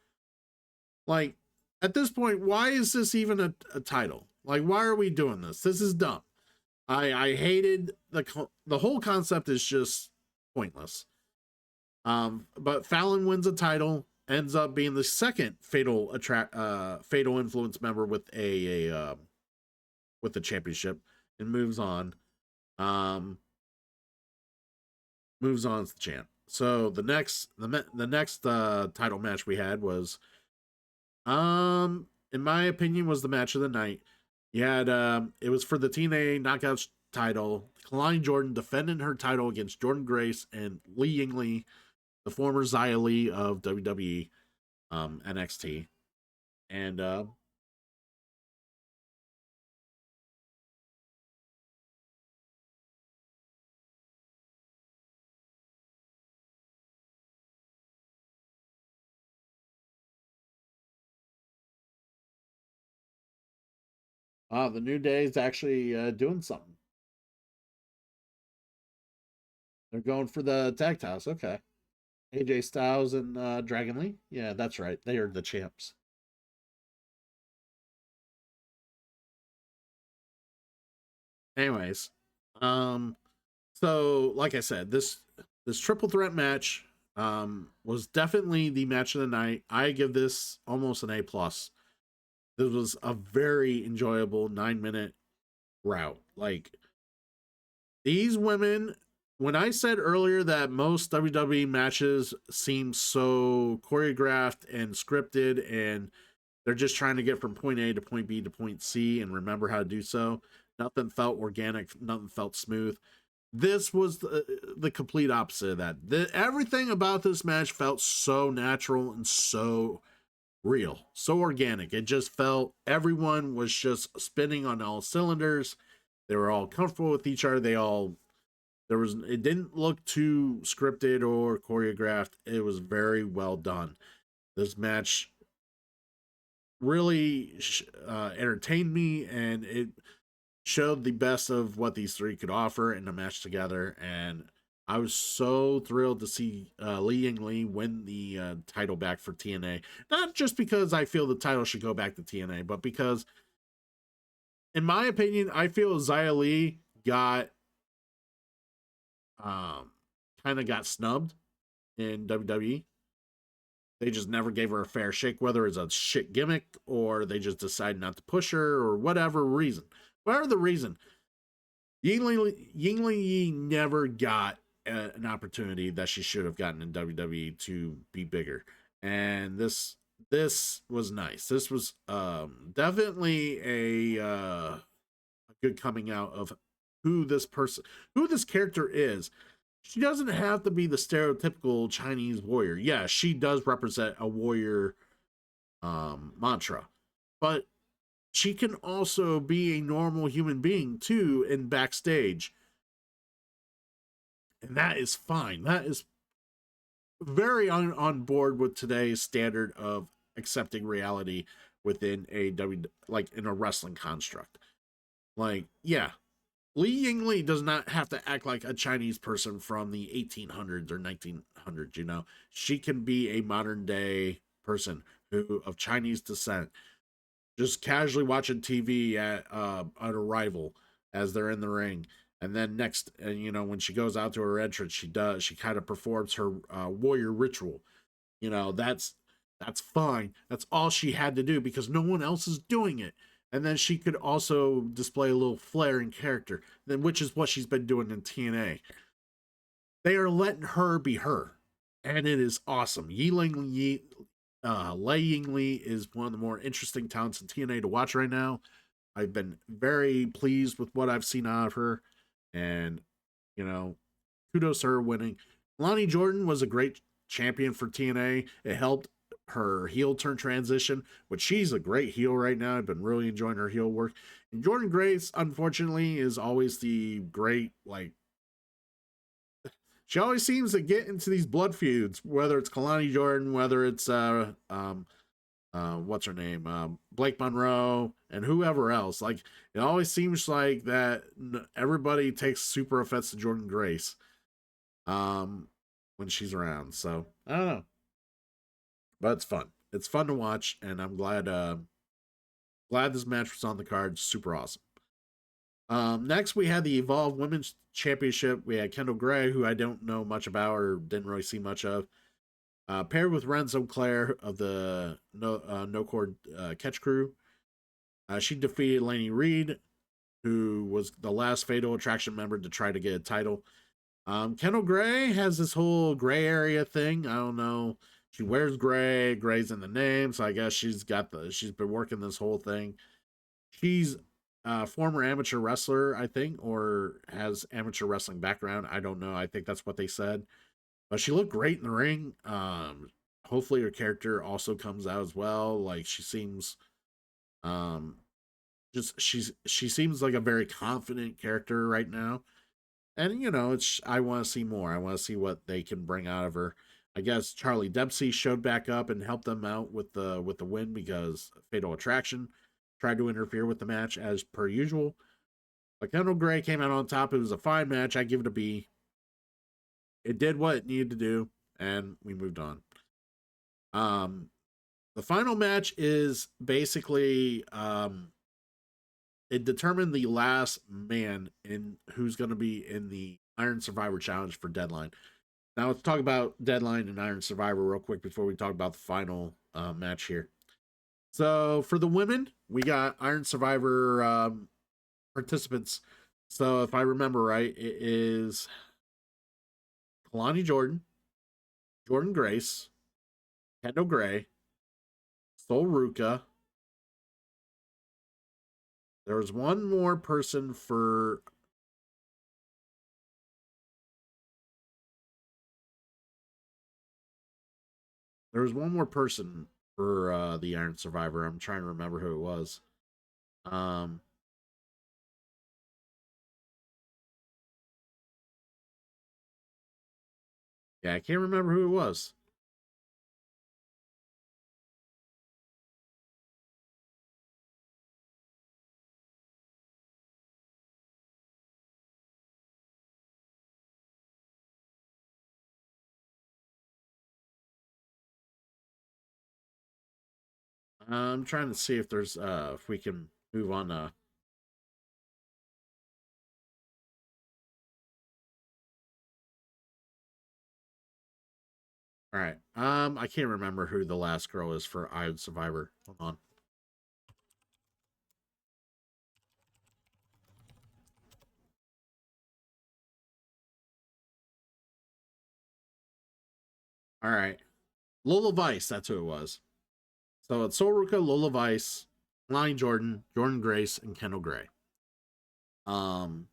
like, at this point, why is this even a title? Like, why are we doing this? This is dumb. I hated the whole concept is just pointless. But Fallon wins a title. ends up being the second fatal influence member with with the championship, and moves on. Moves on as the champ. So the next title match we had was, in my opinion, was the match of the night. You had it was for the TNA Knockouts title. Kalani Jordan defending her title against Jordan Grace and Lee Yingli, the former Xia Li of WWE, NXT, and the New Day is actually doing something. They're going for the tag titles. Okay. AJ Styles and Dragon Lee. Yeah, that's right. They are the champs. Anyways, um, so like I said, this triple threat match was definitely the match of the night. I give this almost an A+. This was a very enjoyable 9-minute route. Like, these women, when I said earlier that most WWE matches seem so choreographed and scripted, and they're just trying to get from point A to point B to point C and remember how to do so, nothing felt organic, nothing felt smooth. This was the complete opposite of that. Everything about this match felt so natural and so real, so organic. It just felt everyone was just spinning on all cylinders. They were all comfortable with each other. It didn't look too scripted or choreographed. It was very well done. This match really entertained me, and it showed the best of what these three could offer in a match together. And I was so thrilled to see Li Yingli win the title back for TNA. Not just because I feel the title should go back to TNA, but because, in my opinion, I feel Xia Li got kind of got snubbed in WWE. They just never gave her a fair shake, whether it's a shit gimmick or they just decided not to push her or whatever reason. Whatever the reason, Yingli never got an opportunity that she should have gotten in WWE to be bigger, and this was nice. This was definitely a good coming out of who this character is. She doesn't have to be the stereotypical Chinese warrior. Yeah, she does represent a warrior mantra, but she can also be a normal human being too in backstage. And that is fine. That is very on board with today's standard of accepting reality within a like in a wrestling construct. Like, yeah, Li Yingli does not have to act like a Chinese person from the 1800s or 1900s, you know. She can be a modern day person who of Chinese descent, just casually watching TV at a rival as they're in the ring. And then next, and you know, when she goes out to her entrance, she kind of performs her warrior ritual. You know, that's fine. That's all she had to do because no one else is doing it. And then she could also display a little flair and character, then which is what she's been doing in TNA. They are letting her be her, and it is awesome. Lei Yingli is one of the more interesting talents in TNA to watch right now. I've been very pleased with what I've seen out of her, and you know, kudos to her winning. Lonnie Jordan was a great champion for TNA. It helped her heel turn transition, which she's a great heel right now. I've been really enjoying her heel work. And Jordan Grace, unfortunately, is always the great, like, she always seems to get into these blood feuds, whether it's Kalani Jordan, whether it's what's her name, Blake Monroe, and whoever else. Like, it always seems like that everybody takes super offense to Jordan Grace when she's around. So I don't know, but it's fun. It's fun to watch, and I'm glad this match was on the card. Super awesome. Next, we had the Evolve Women's Championship. We had Kendall Gray, who I don't know much about or didn't really see much of. Paired with Renzo Claire of the No Cord Catch Crew. She defeated Laney Reed, who was the last Fatal Attraction member to try to get a title. Kendall Gray has this whole gray area thing. I don't know. She wears gray. Gray's in the name, so I guess she's been working this whole thing. She's a former amateur wrestler, I think, or has amateur wrestling background. I don't know. I think that's what they said. But she looked great in the ring. Hopefully her character also comes out as well. Like she seems um she seems like a very confident character right now. And it's I want to see more. I want to see what they can bring out of her. I guess Charlie Dempsey showed back up and helped them out with the win because Fatal Attraction tried to interfere with the match as per usual. But Kendall Gray came out on top. It was a fine match. I give it a B. It did what it needed to do, and we moved on. The final match is basically it determined the last man in who's going to be in the Iron Survivor Challenge for Deadline. Now let's talk about Deadline and Iron Survivor real quick before we talk about the final match here. So for the women, we got Iron Survivor participants. So if I remember right, it is Kalani Jordan, Jordan Grace, Kendall Gray, Sol Ruka. There was one more person for. There was one more person for the Iron Survivor. I'm trying to remember who it was. Um, yeah, I can't remember who it was. I'm trying to see if there's if we can move on. All right. I can't remember who the last girl is for Iron Survivor. Hold on. All right. Lola Vice, that's who it was. So it's Sol Ruka, Lola Vice, Lonnie Jordan, Jordan Grace, and Kendall Gray. Um,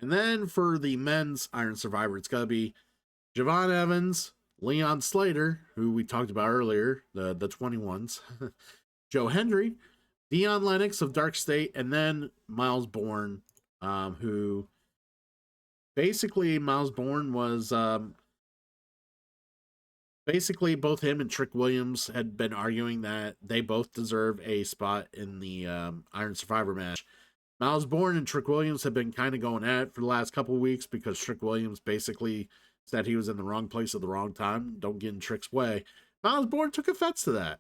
and then for the men's Iron Survivor, it's gonna be Javon Evans, Leon Slater, who we talked about earlier, the 21s, Joe Hendry, Dion Lennox of Dark State, and then Miles Bourne, who basically Miles Bourne was basically both him and Trick Williams had been arguing that they both deserve a spot in the Iron Survivor match. Miles Bourne and Trick Williams have been kind of going at it for the last couple of weeks because Trick Williams basically said he was in the wrong place at the wrong time. Don't get in Trick's way. Miles Bourne took offense to that.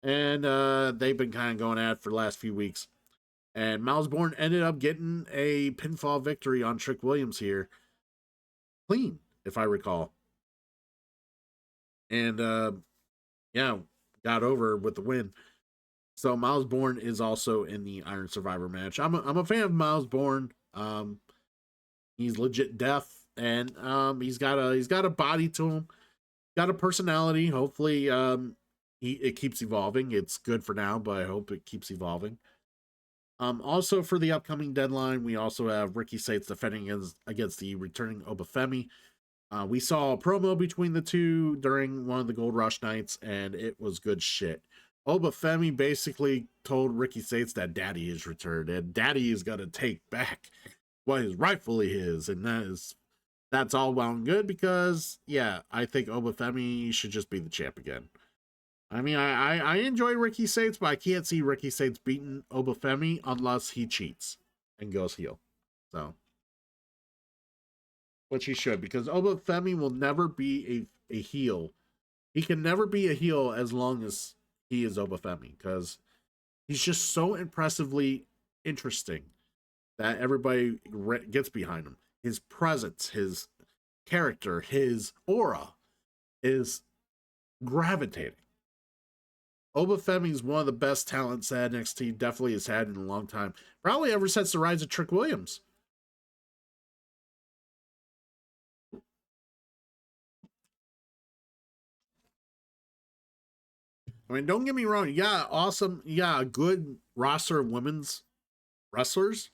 And they've been kind of going at it for the last few weeks. And Miles Bourne ended up getting a pinfall victory on Trick Williams here. Clean, if I recall. And yeah, got over with the win. So Miles Bourne is also in the Iron Survivor match. I'm a fan of Miles Bourne. He's legit deaf, and he's got a body to him, got a personality. Hopefully, it keeps evolving. It's good for now, but I hope it keeps evolving. Also for the upcoming Deadline, we also have Ricky Sates defending against the returning Obafemi. We saw a promo between the two during one of the Gold Rush nights, and it was good shit. Obafemi basically told Ricky Sates that Daddy is returned, and Daddy is gonna take back what is rightfully his, and that's all well and good because yeah, I think Obafemi should just be the champ again. I mean, I enjoy Ricky Sates, but I can't see Ricky Sates beating Obafemi unless he cheats and goes heel. So which he should, because Obafemi will never be a heel. He can never be a heel as long as he is Obafemi, because he's just so impressively interesting that everybody gets behind him. His presence, his character, his aura. is gravitating. Obafemi is one of the best talents that NXT definitely has had in a long time. Probably ever since the rise of Trick Williams. I mean, don't get me wrong. You got a good roster of women's wrestlers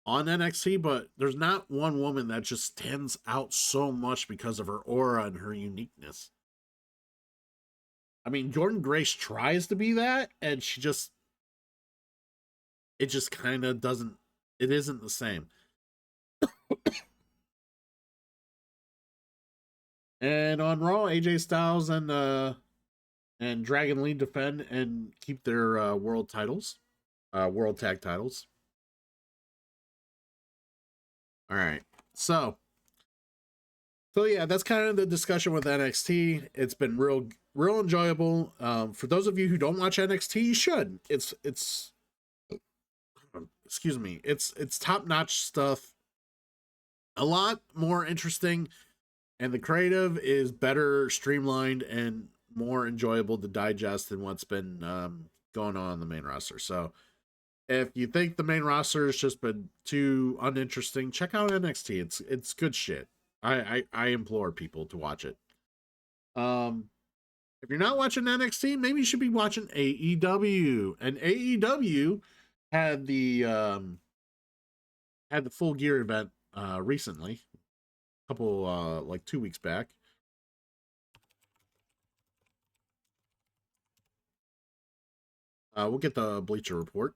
on NXT, but there's not one woman that just stands out so much because of her aura and her uniqueness. I mean, Jordan Grace tries to be that, and it just kind of doesn't, it isn't the same. And on Raw, AJ Styles and Dragon Lee defend and keep their world titles, world tag titles. All right, so yeah, that's kind of the discussion with NXT. It's been real enjoyable. For those of you who don't watch NXT, you should. It's excuse me, it's top notch stuff. A lot more interesting, and the creative is better streamlined and more enjoyable to digest than what's been going on in the main roster. So if you think the main roster has just been too uninteresting, check out NXT. It's good shit. I implore people to watch it. If you're not watching NXT, maybe you should be watching AEW. And AEW had the Full Gear event recently, a couple like 2 weeks back. We'll get the Bleacher Report.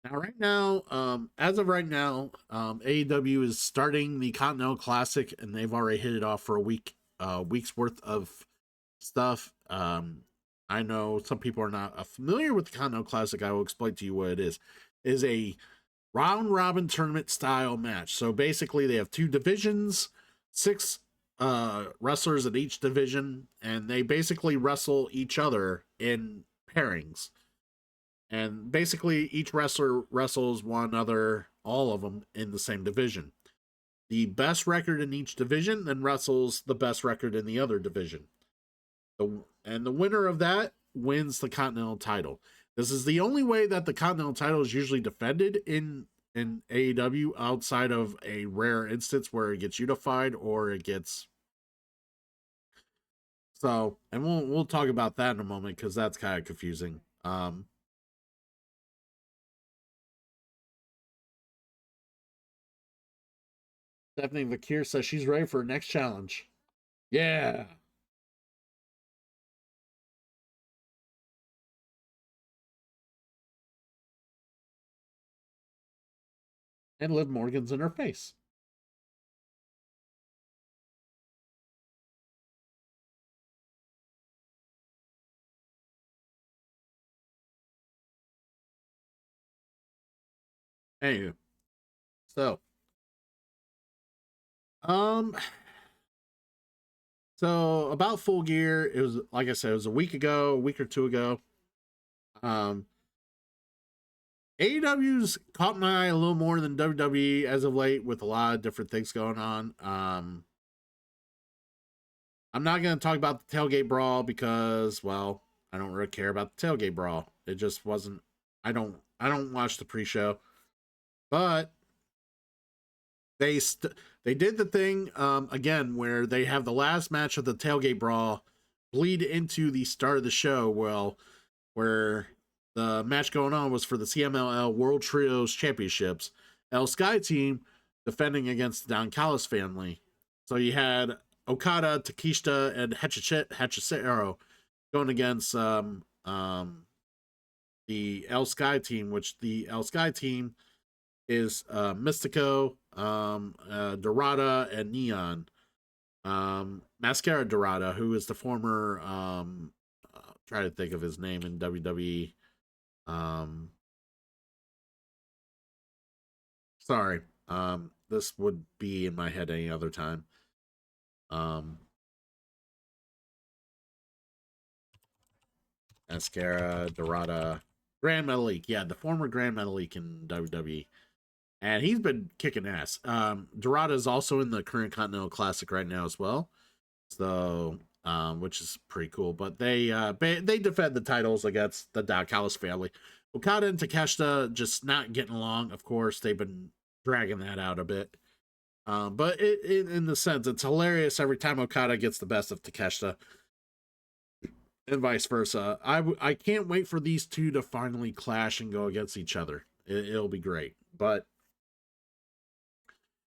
Now, right now, as of right now, AEW is starting the Continental Classic, and they've already hit it off for a week's worth of stuff. I know some people are not familiar with the Continental Classic. I will explain to you what it is. It is a round robin tournament style match. So basically, they have two divisions, six wrestlers in each division, and they basically wrestle each other in pairings. And basically, each wrestler wrestles one another, all of them, in the same division. The best record in each division then wrestles the best record in the other division. And the winner of that wins the Continental title. This is the only way that the Continental title is usually defended in AEW, outside of a rare instance where it gets unified or it gets. So, and we'll talk about that in a moment because that's kind of confusing. Stephanie Vakir says she's ready for her next challenge. Yeah. And Liv Morgan's in her face. Anyway, so um, so about Full Gear, it was like I said, it was a week or two ago. Um, AEW's caught my eye a little more than WWE as of late, with a lot of different things going on. I'm not going to talk about the tailgate brawl because, well, I don't really care about the tailgate brawl. It just wasn't. I don't watch the pre-show, but they they did the thing again where they have the last match of the tailgate brawl bleed into the start of the show. Well, where the match going on was for the CMLL World Trios Championships. El Sky team defending against the Don Callis family. So you had Okada, Takeshita, and Hechicero going against the El Sky team, which the El Sky team is Mystico, Dorada, and Neon. Mascara Dorada, who is the former try to think of his name in WWE. Sorry. This would be in my head any other time. Mascara Dorada, Grand Metalik. Yeah, the former Grand Metalik in WWE. and he's been kicking ass. Dorada is also in the current Continental Classic right now as well, so which is pretty cool. But they defend the titles against the Dalcalis family. Okada and Takeshita just not getting along. Of course, they've been dragging that out a bit. But in the sense, it's hilarious every time Okada gets the best of Takeshita, and vice versa. I can't wait for these two to finally clash and go against each other. It'll be great. But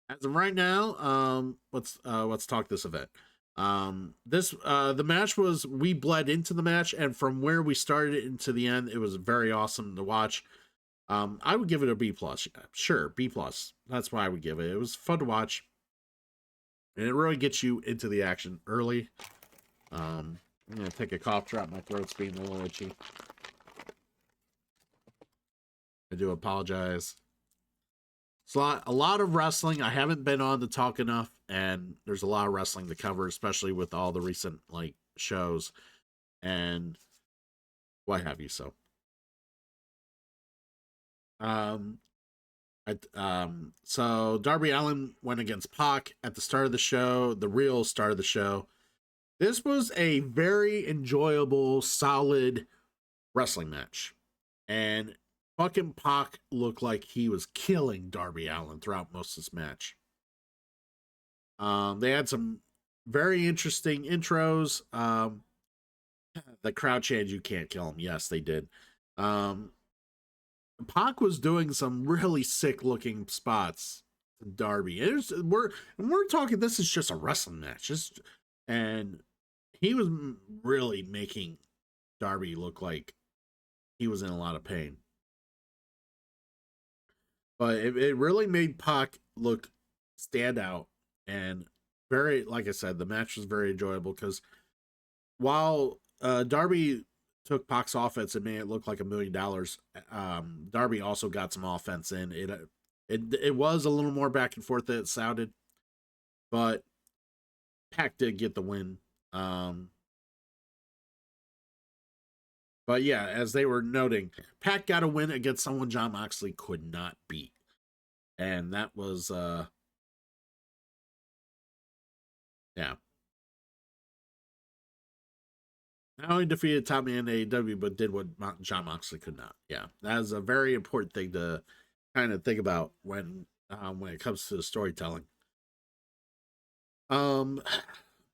as of right now, let's talk this event. The match was, we bled into the match, and from where we started into the end, it was very awesome to watch. I would give it a B plus. Sure, B plus. That's why I would give it. It was fun to watch, and it really gets you into the action early. I'm gonna take a cough drop. My throat's being a little itchy. I do apologize. It's a lot of wrestling. I haven't been on to talk enough, and there's a lot of wrestling to cover, especially with all the recent shows and what have you. So, um, so Darby Allin went against Pac at the start of the show, the real start of the show. This was a very enjoyable, solid wrestling match, and fucking Pac looked like he was killing Darby Allin throughout most of this match. They had some very interesting intros. The crowd chanted, "You can't kill him." Yes, they did. Pac was doing some really sick looking spots to Darby. We're talking, this is just a wrestling match. And he was really making Darby look like he was in a lot of pain. But it really made Pac stand out, and very, like I said, the match was very enjoyable because while Darby took Pac's offense and made it look like $1 million, Darby also got some offense in. It was a little more back and forth than it sounded, but Pac did get the win. But yeah, as they were noting, Pac got a win against someone Jon Moxley could not beat. And that was yeah. Not only defeated Tommy in AEW, but did what Jon Moxley could not. Yeah, that is a very important thing to kind of think about when it comes to the storytelling. But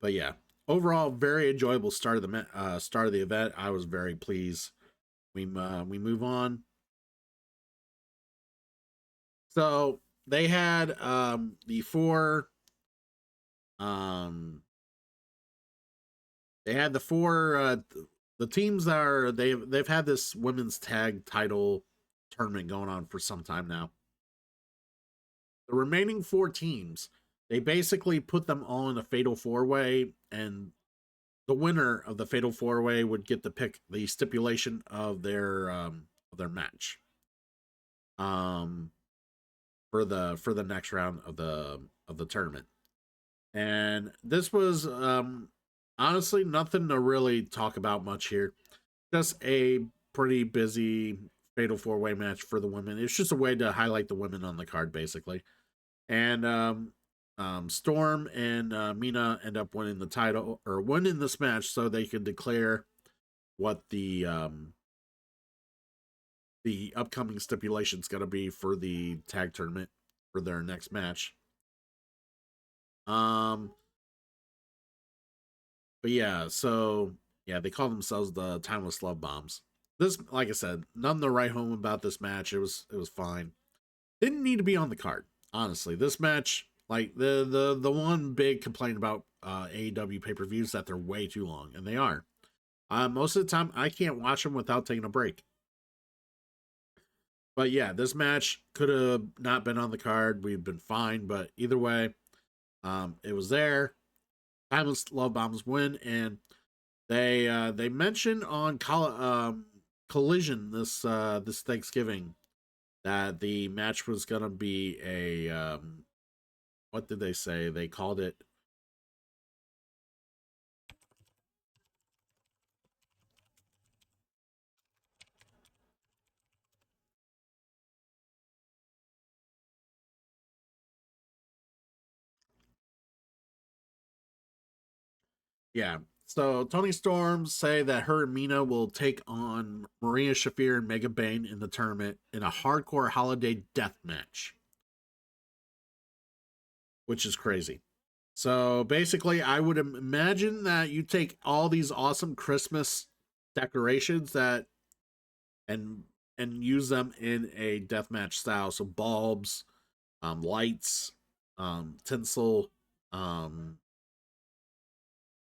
yeah, overall, very enjoyable start of the event. I was very pleased. We move on. So they had the four they had the four the teams that are they've had this women's tag title tournament going on for some time now. The remaining four teams, they basically put them all in a fatal four way, and the winner of the fatal four way would get to pick the stipulation of their match. For the next round of the tournament. And this was honestly nothing to really talk about much here. Just a pretty busy fatal four way match for the women. It's just a way to highlight the women on the card, basically. And Storm and Mina end up winning the title, or winning this match, so they can declare what the upcoming stipulation is going to be for the tag tournament for their next match. But yeah, so yeah, they call themselves the Timeless Love Bombs. This, like I said, nothing to write home about this match. It was fine. Didn't need to be on the card, honestly. This match, like the one big complaint about AEW pay-per-views, that they're way too long, and they are. Most of the time, I can't watch them without taking a break. But yeah, this match could have not been on the card. We've been fine, but either way, it was there. Timeless Love Bombs win, and they mentioned on Collision this Thanksgiving that the match was gonna be a what did they say? They called it Yeah. So Tony Storm say that her and Mina will take on Maria Shafir and Mega Bane in the tournament in a hardcore holiday death match, which is crazy. So basically, I would imagine that you take all these awesome Christmas decorations that and use them in a deathmatch style. So bulbs, lights, tinsel, um,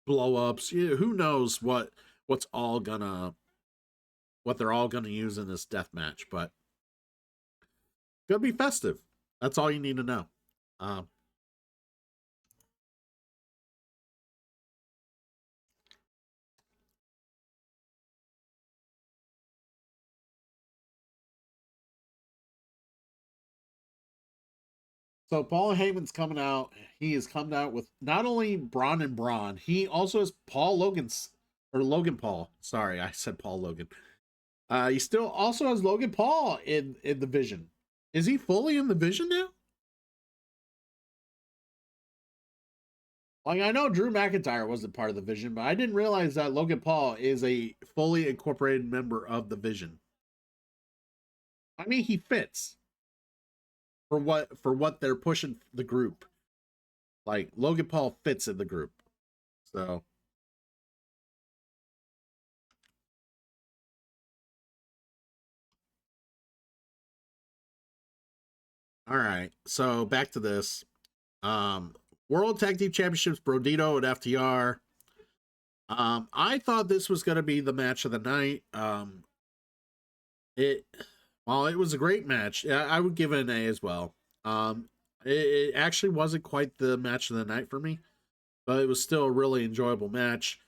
blow ups. Yeah, who knows what's all gonna what they're all gonna use in this death match, but gonna be festive. That's all you need to know. Um, so Paul Heyman's coming out. He is coming out with not only Braun and Braun, he also has Paul Logan's or Logan Paul. Sorry, I said Paul Logan. He still also has Logan Paul in the Vision. Is he fully in the Vision now? Like I know Drew McIntyre wasn't part of the Vision, but I didn't realize that Logan Paul is a fully incorporated member of the Vision. I mean, he fits for what they're pushing the group. Like Logan Paul fits in the group. So, all right. So back to this. Um, World Tag Team Championships, Brodito and FTR. I thought this was going to be the match of the night. It While it was a great match, I would give it an A as well. It actually wasn't quite the match of the night for me, but it was still a really enjoyable match.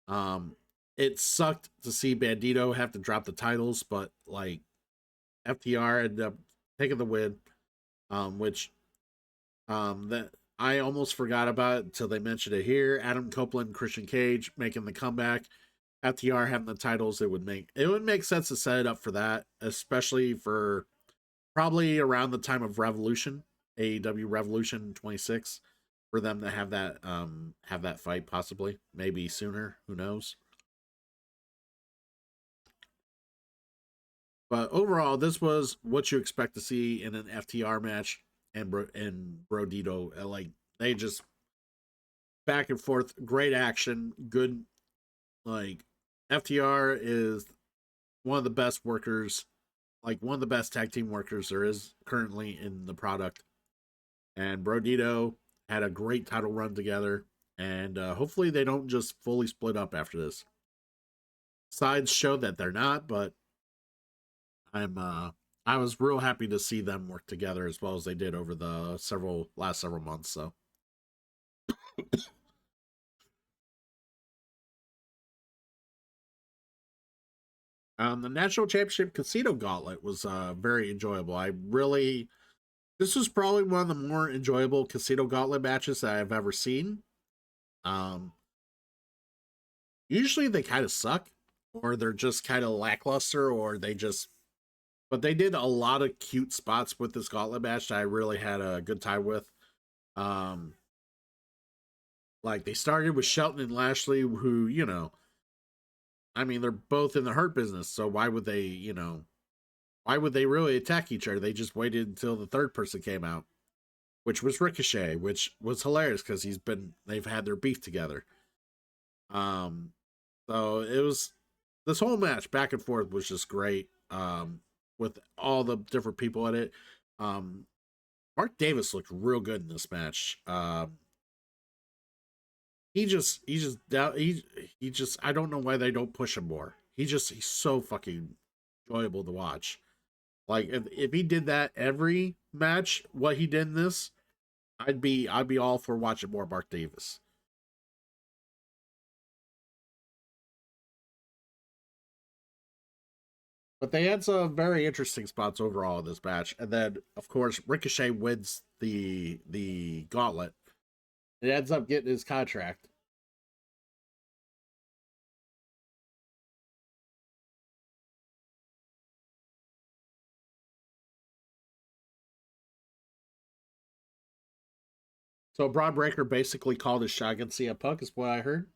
Um, it sucked to see Bandito have to drop the titles, but like FTR ended up taking the win, which that I almost forgot about it until they mentioned it here. Adam Copeland and Christian Cage making the comeback. FTR having the titles, it would make sense to set it up for that, especially for probably around the time of Revolution, AEW Revolution 26, for them to have that fight possibly, maybe sooner, who knows. But overall, this was what you expect to see in an FTR match and Brodito. Like they just back and forth, great action, good. Like FTR is one of the best workers, like one of the best tag team workers there is currently in the product. And Brodito had a great title run together, and hopefully they don't just fully split up after this. Sides show that they're not, but I'm I was real happy to see them work together as well as they did over the several months. So the national championship casino gauntlet was very enjoyable. I really This was probably one of the more enjoyable casino gauntlet matches that I've ever seen. Um, Usually they kind of suck, or they're just kind of lackluster, or they just. But they did a lot of cute spots with this gauntlet match that I really had a good time with. Um, like they started with Shelton and Lashley, who I mean, they're both in the hurt business, so why would they really attack each other? They just waited until the third person came out, which was Ricochet, which was hilarious because they've had their beef together. Um, so it was this whole match back and forth was just great. With all the different people in it. Um, Mark Davis looked real good in this match. He just I don't know why they don't push him more. He's so fucking enjoyable to watch. Like if he did that every match, what he did in this, I'd be all for watching more Mark Davis. But they had some very interesting spots overall in this match, and then of course Ricochet wins the gauntlet. It ends up getting his contract. So Braun Breaker basically called his shot against CM Punk, is what I heard.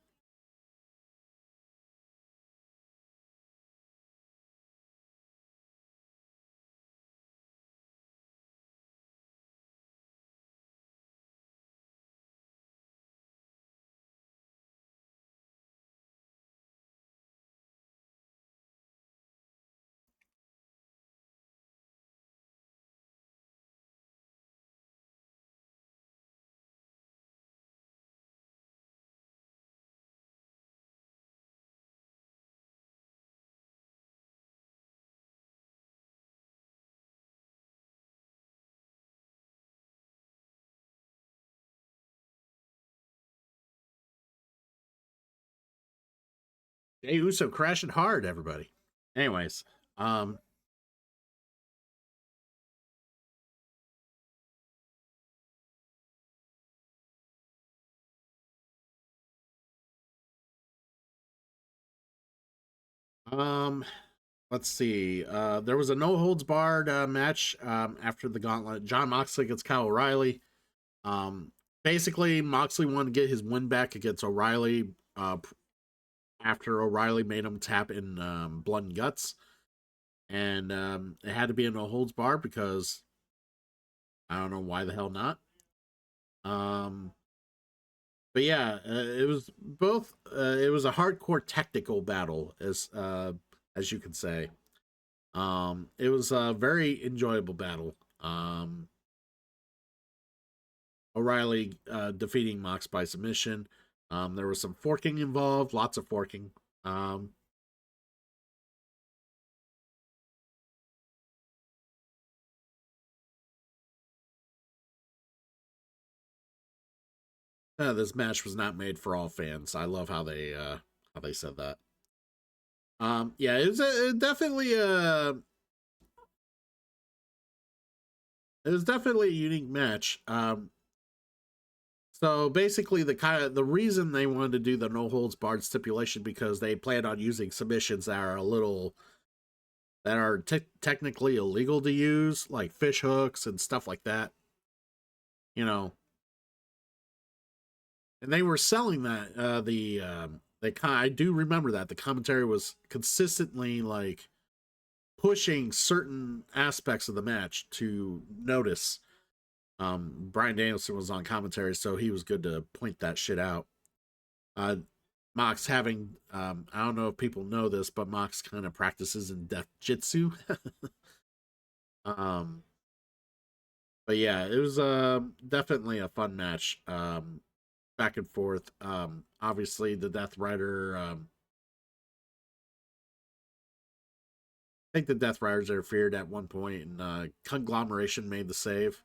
Jey Uso crashing hard, everybody. Anyways, um, um, let's see. There was a no holds barred match after the gauntlet. John Moxley against Kyle O'Reilly. Um, Basically, Moxley wanted to get his win back against O'Reilly after O'Reilly made him tap in Blood and Guts. And it had to be a no holds bar because I don't know why the hell not. Um, but yeah, it was both. It was a hardcore technical battle, as you could say. It was a very enjoyable battle. O'Reilly defeating Mox by submission. There was some forking involved, lots of forking. Um, this match was not made for all fans. I love how they said that. Yeah, it was definitely a unique match. So basically, the reason they wanted to do the no holds barred stipulation because they planned on using submissions that are technically illegal to use, like fish hooks and stuff like that. You know, and they were selling that. I do remember that the commentary was consistently like pushing certain aspects of the match to notice. Brian Danielson was on commentary, so he was good to point that shit out. Mox having I don't know if people know this, but Mox kind of practices in death jitsu. um, but yeah, it was definitely a fun match. Back and forth. Obviously the Death Rider. I think the Death Riders interfered at one point, and Conglomeration made the save.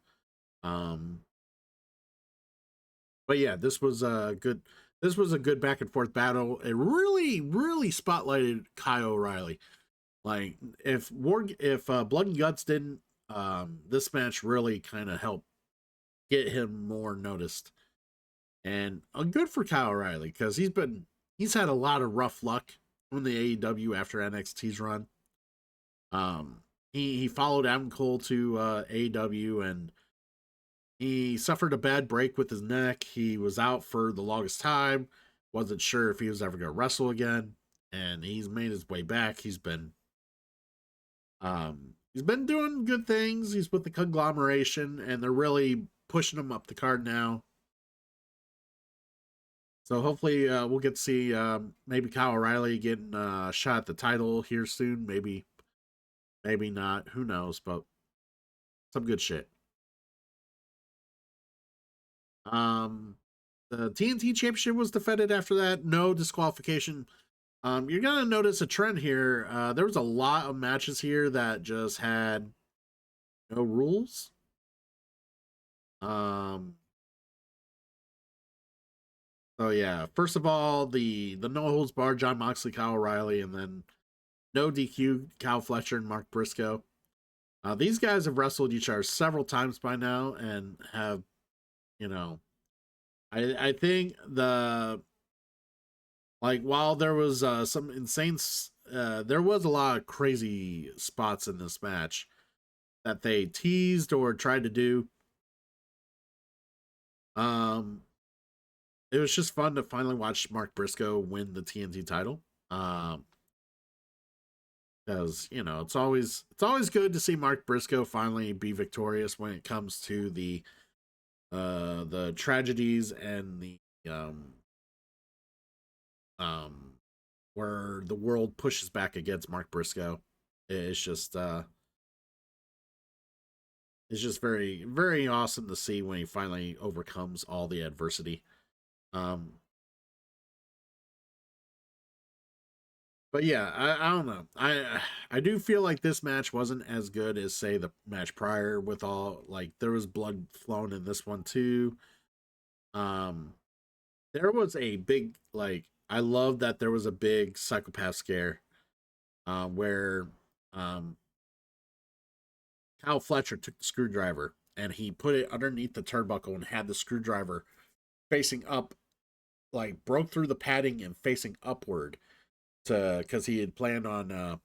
Um, but yeah, this was a good. This was a good back and forth battle. It really, really spotlighted Kyle O'Reilly. Like if Blood and Guts didn't, this match really kind of helped get him more noticed. And good for Kyle O'Reilly because he's had a lot of rough luck on the AEW after NXT's run. He followed Adam Cole to AEW and he suffered a bad break with his neck. He was out for the longest time. Wasn't sure if he was ever going to wrestle again, and he's made his way back. He's been doing good things. He's with the conglomeration, and they're really pushing him up the card now. So hopefully we'll get to see maybe Kyle O'Reilly getting a shot at the title here soon. Maybe not. Who knows? But some good shit. Um, the TNT Championship was defended after that. No disqualification. You're gonna notice a trend here. There was a lot of matches here that just had no rules. Um, so yeah, first of all, the no holds bar John Moxley, Kyle O'Reilly, and then no DQ Kyle Fletcher and Mark Briscoe. These guys have wrestled each other several times by now and have, you know, I think the like while there was some insane, there was a lot of crazy spots in this match that they teased or tried to do. Um, it was just fun to finally watch Mark Briscoe win the TNT title. Because it's always good to see Mark Briscoe finally be victorious when it comes to the tragedies and the um um where the world pushes back against Mark Briscoe. It's just it's just very very awesome to see when he finally overcomes all the adversity. Um but yeah, I don't know. I do feel like this match wasn't as good as say the match prior with all like there was blood flowing in this one too. Um there was a big like I love that there was a big psychopath scare where um, Kyle Fletcher took the screwdriver and he put it underneath the turnbuckle and had the screwdriver facing up, like broke through the padding and facing upward to because he had planned on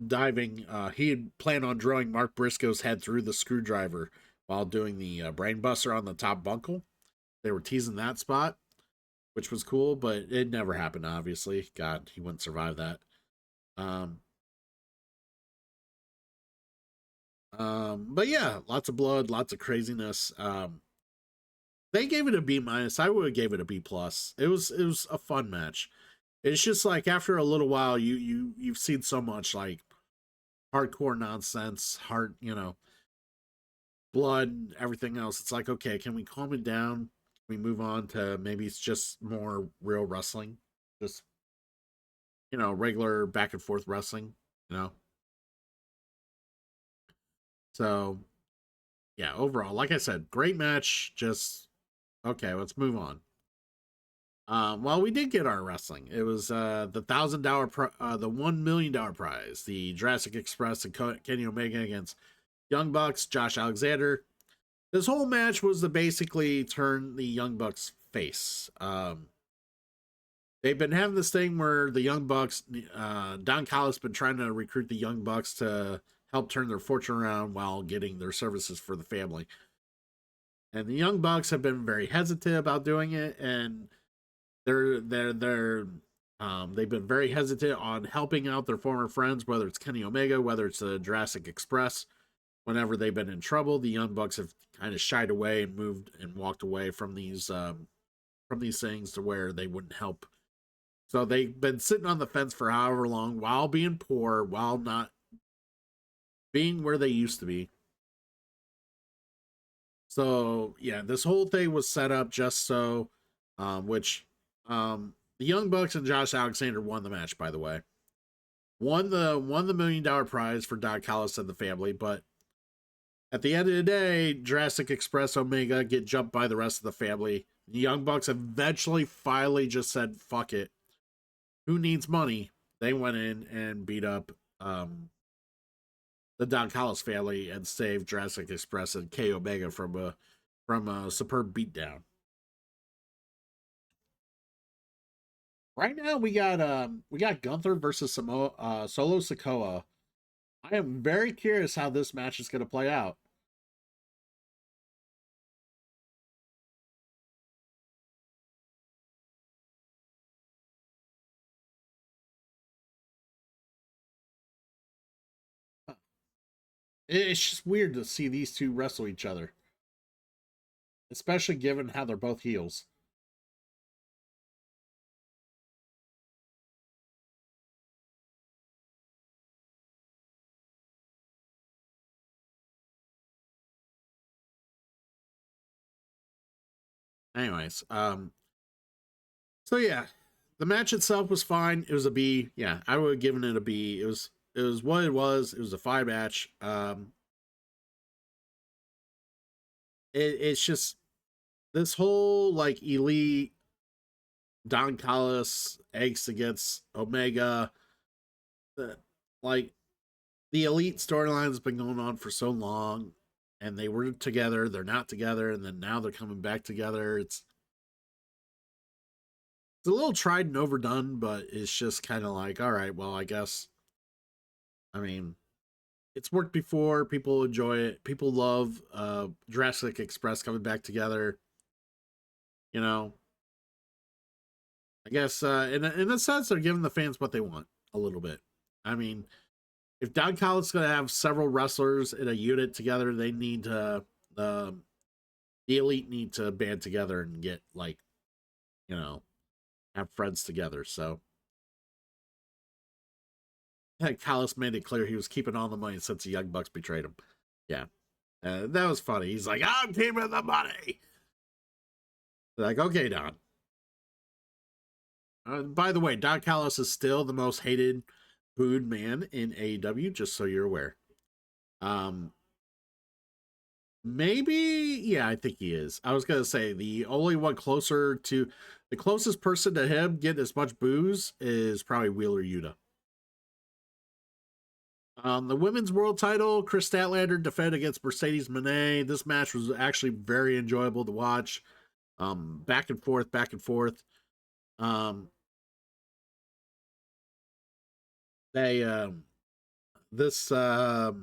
diving. He had planned on drilling Mark Briscoe's head through the screwdriver while doing the brain buster on the top bunkle. They were teasing that spot, which was cool, but it never happened. Obviously, God, he wouldn't survive that. Um, but yeah, lots of blood, lots of craziness. They gave it a B minus. I would have gave it a B plus. It was a fun match. It's just like after a little while, you've seen so much like hardcore nonsense, blood, and everything else. It's like, okay, can we calm it down? Can we move on to maybe it's just more real wrestling, just regular back and forth wrestling, you know. So yeah, overall, like I said, great match. Just okay, let's move on. Well, we did get our wrestling. It was the the $1 million prize, the Jurassic Express and Kenny Omega against Young Bucks, Josh Alexander. This whole match was to basically turn the Young Bucks face. They've been having this thing where the Young Bucks, Don Callis, been trying to recruit the Young Bucks to help turn their fortune around while getting their services for the family. And the Young Bucks have been very hesitant about doing it, and they've been very hesitant on helping out their former friends, whether it's Kenny Omega, whether it's the Jurassic Express. Whenever they've been in trouble, the Young Bucks have kind of shied away and moved and walked away from these things to where they wouldn't help. So they've been sitting on the fence for however long, while being poor, while not being where they used to be. So yeah, this whole thing was set up just so, which the Young Bucks and Josh Alexander won the match. By the way, won the $1 million prize for Don Callis and the family. But at the end of the day, Jurassic Express Omega get jumped by the rest of the family. The Young Bucks eventually finally just said, "Fuck it, who needs money?" They went in and beat up the Don Callis family and saved Jurassic Express and K Omega from a superb beatdown. Right now we got Gunther versus Solo Sikoa. I am very curious how this match is going to play out. It's just weird to see these two wrestle each other, especially given how they're both heels. Anyways, so yeah, the match itself was fine. It was a B. Yeah, I would have given it a B. It was what it was. It was a fine match. It's just this whole like elite Don Callis eggs against Omega. The, like the elite storyline has been going on for so long, and they were together. They're not together, and then now they're coming back together. It's a little tried and overdone, but it's just kind of like, all right, well, I guess. I mean, it's worked before. People enjoy it. People love Jurassic Express coming back together. You know, I guess in a sense, they're giving the fans what they want a little bit. I mean, if Don Callis is going to have several wrestlers in a unit together, they need to the elite need to band together and get like you know have friends together. So Callis made it clear he was keeping all the money since the Young Bucks betrayed him. Yeah, that was funny. He's like, "I'm keeping the money." They're like, okay, Don. By the way, Don Callis is still the most hated, booed man in AEW. Just so you're aware. Um, Maybe, yeah, I think he is. I was gonna say the only one closer to The closest person to him getting as much booze is probably Wheeler Yuta. The women's world title, Chris Statlander defended against Mercedes Moné. This match was actually very enjoyable to watch. Back and forth, back and forth. They this the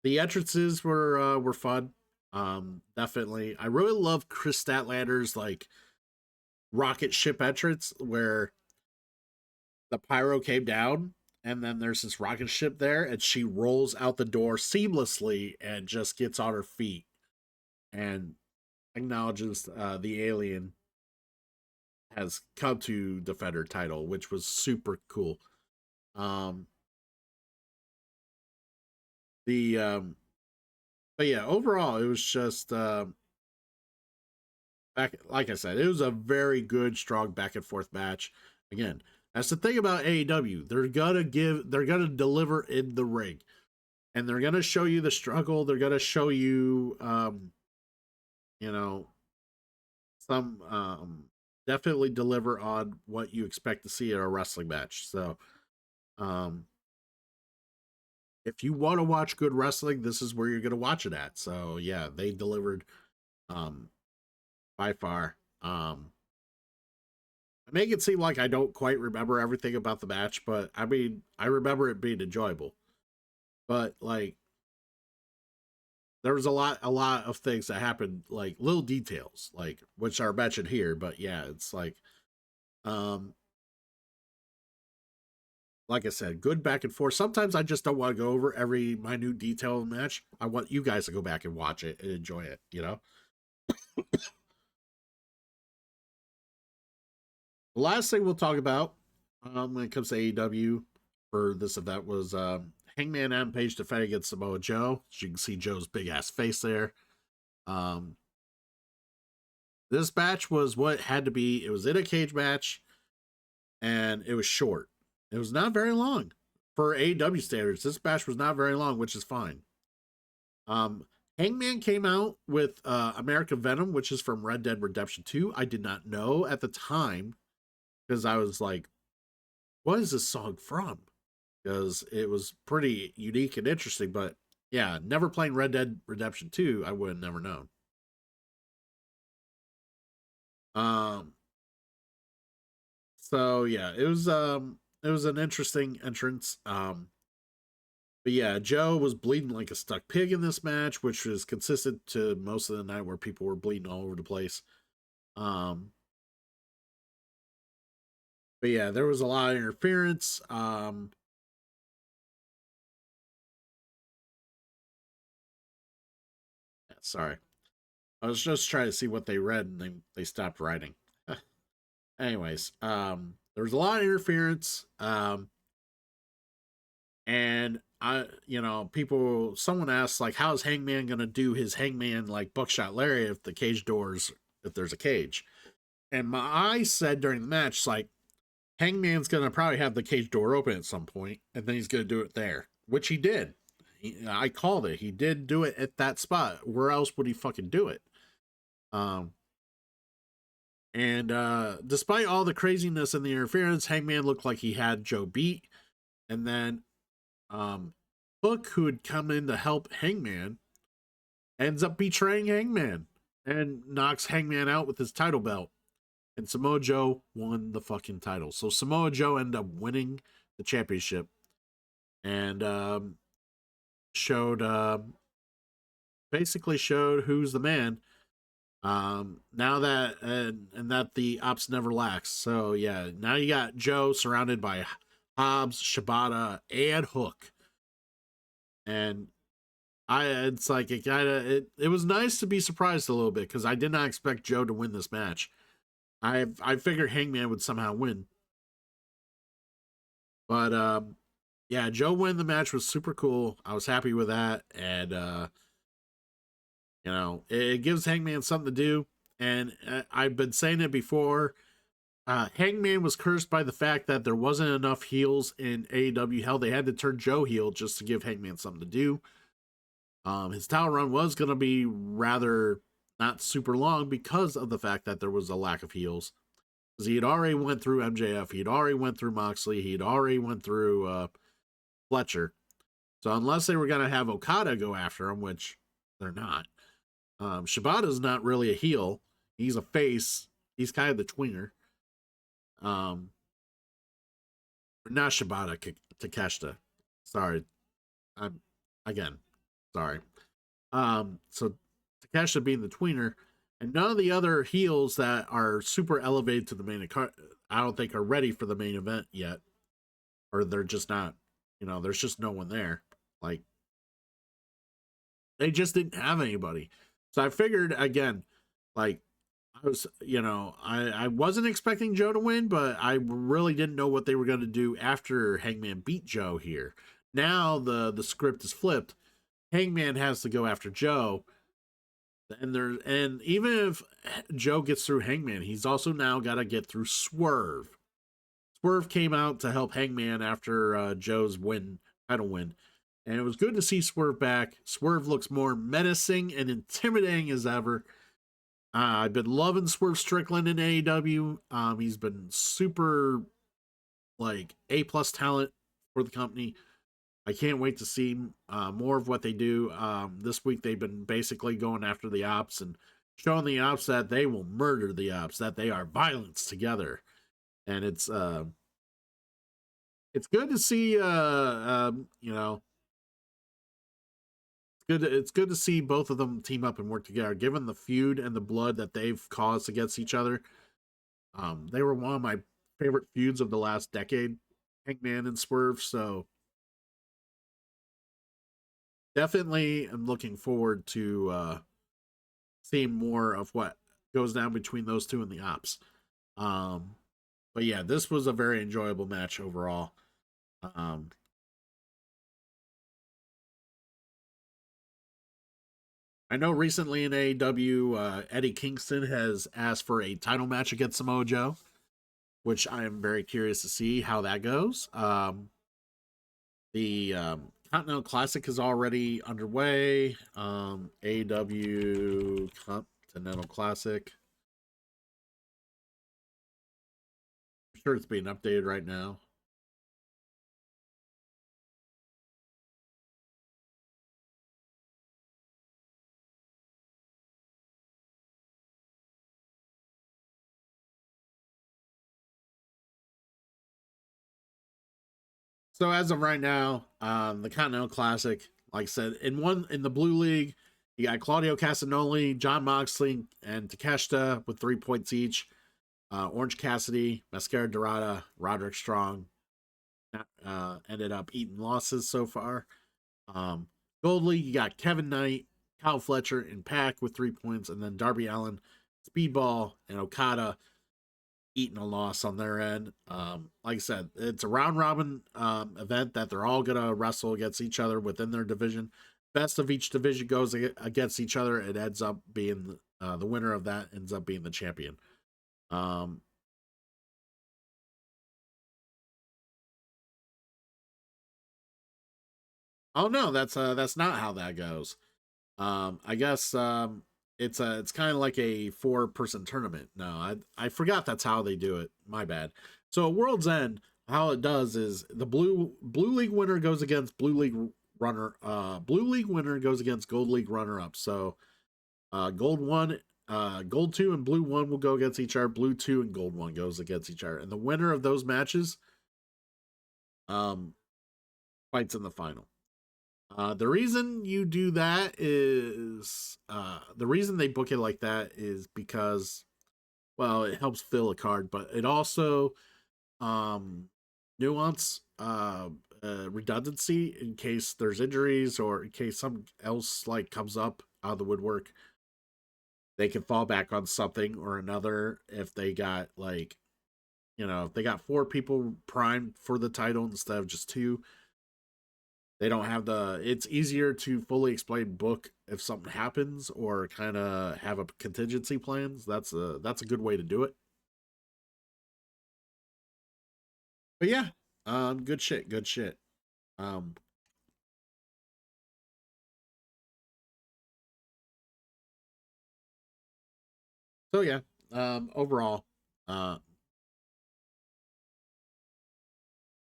entrances were fun. Definitely. I really love Chris Statlander's like rocket ship entrance where the pyro came down and then there's this rocket ship there and she rolls out the door seamlessly and just gets on her feet and acknowledges the alien has come to defend her title, which was super cool. The But yeah, overall it was just back, like I said, it was a very good, strong back and forth match. Again, that's the thing about AEW. They're gonna deliver in the ring. And they're gonna show you the struggle. They're gonna show you you know, some definitely deliver on what you expect to see in a wrestling match. So if you want to watch good wrestling, this is where you're gonna watch it at. So yeah, they delivered by far. I make it seem like I don't quite remember everything about the match, but I mean, I remember it being enjoyable. But like, there was a lot of things that happened, like little details, like which are mentioned here. But yeah, it's um, like I said, good back and forth. Sometimes I just don't want to go over every minute detail of the match. I want you guys to go back and watch it and enjoy it. You know. The last thing we'll talk about when it comes to AEW for this event was Hangman Adam Page defending against Samoa Joe. As you can see Joe's big ass face there. Um, this match was what it had to be. It was in a cage match, and it was short. It was not very long for AEW standards. This match was not very long, which is fine. Hangman came out with American Venom, which is from Red Dead Redemption 2. I did not know at the time because I was like, what is this song from? Because it was pretty unique and interesting. But yeah, never playing Red Dead Redemption 2, I would have never known. Um, so yeah, it was an interesting entrance. But yeah, Joe was bleeding like a stuck pig in this match, which was consistent to most of the night where people were bleeding all over the place. Um, but yeah, there was a lot of interference. Yeah, sorry. I was just trying to see what they read and they stopped writing. Anyways, there was a lot of interference. And someone asked like, how's Hangman gonna do his Hangman like buckshot lariat if the cage doors, if there's a cage? And I said during the match, like, Hangman's gonna probably have the cage door open at some point, and then he's gonna do it there, which he did. I called it. He did do it at that spot. Where else would he fucking do it? Um, and despite all the craziness and the interference, Hangman looked like he had Joe beat. And then Hook, who had come in to help Hangman, ends up betraying Hangman and knocks Hangman out with his title belt. And Samoa Joe won the fucking title. So Samoa Joe ended up winning the championship and showed basically showed who's the man. Now that and that the ops never lacks. So yeah, now you got Joe surrounded by Hobbs, Shibata, and Hook. And it's like it was nice to be surprised a little bit because I did not expect Joe to win this match. I figured Hangman would somehow win, but yeah, Joe winning the match was super cool. I was happy with that, and it gives Hangman something to do. And I've been saying it before. Hangman was cursed by the fact that there wasn't enough heels in AEW. Hell, they had to turn Joe heel just to give Hangman something to do. His title run was going to be rather not super long because of the fact that there was a lack of heels. Because he had already went through MJF, he'd already went through Moxley, he'd already went through Fletcher. So unless they were going to have Okada go after him, which they're not, Shibata's not really a heel. He's a face. He's kind of the tweener. Um, not Shibata, Takeshita. Sorry, I'm again sorry. So Takeshita being the tweener, and none of the other heels that are super elevated to the main card, I don't think are ready for the main event yet, or they're just not. You know, there's just no one there. Like they just didn't have anybody. So I figured again, like I was, I wasn't expecting Joe to win, but I really didn't know what they were going to do after Hangman beat Joe here. Now the script is flipped. Hangman has to go after Joe, and even if Joe gets through Hangman, he's also now got to get through Swerve. Swerve came out to help Hangman after Joe's title win, and it was good to see Swerve back. Swerve looks more menacing and intimidating as ever. I've been loving Swerve Strickland in AEW. He's been super like A+ talent for the company. I can't wait to see more of what they do. This week they've been basically going after the ops and showing the ops that they will murder the ops, that they are violence together, and it's good to see. It's good to see both of them team up and work together. Given the feud and the blood that they've caused against each other, they were one of my favorite feuds of the last decade, Hangman and Swerve. So definitely, I'm looking forward to seeing more of what goes down between those two and the ops. But yeah, this was a very enjoyable match overall. Um, I know recently in AEW, Eddie Kingston has asked for a title match against Samoa Joe, which I am very curious to see how that goes. The Continental Classic is already underway. AEW Continental Classic. I'm sure it's being updated right now. So as of right now, the Continental Classic, like I said, in the Blue League, you got Claudio Castagnoli, John Moxley, and Takeshita with 3 points each. Orange Cassidy, Mascara Dorada, Roderick Strong ended up eating losses so far. Gold League, you got Kevin Knight, Kyle Fletcher, and Pack with 3 points, and then Darby Allin, Speedball, and Okada eating a loss on their end. Like I said, it's a round robin event that they're all gonna wrestle against each other within their division. Best of each division goes against each other. It ends up being the winner of that ends up being the champion. Um, oh no, that's not how that goes. I guess it's kind of like a 4-person tournament. No, I forgot that's how they do it. My bad. So at World's End, how it does is the blue league winner goes against blue league winner goes against gold league runner up. So gold 1, gold 2 and blue 1 will go against each other. Blue 2 and gold 1 goes against each other. And the winner of those matches um fights in the final. The reason you do that is the reason they book it like that is because, well, it helps fill a card, but it also um nuance redundancy in case there's injuries or in case something else like comes up out of the woodwork. They can fall back on something or another if they got like, if they got 4 people primed for the title instead of just 2. They don't have it's easier to fully explain book if something happens or kind of have a contingency plans. That's a good way to do it. But yeah, good shit, good shit. Um, So yeah, overall, uh,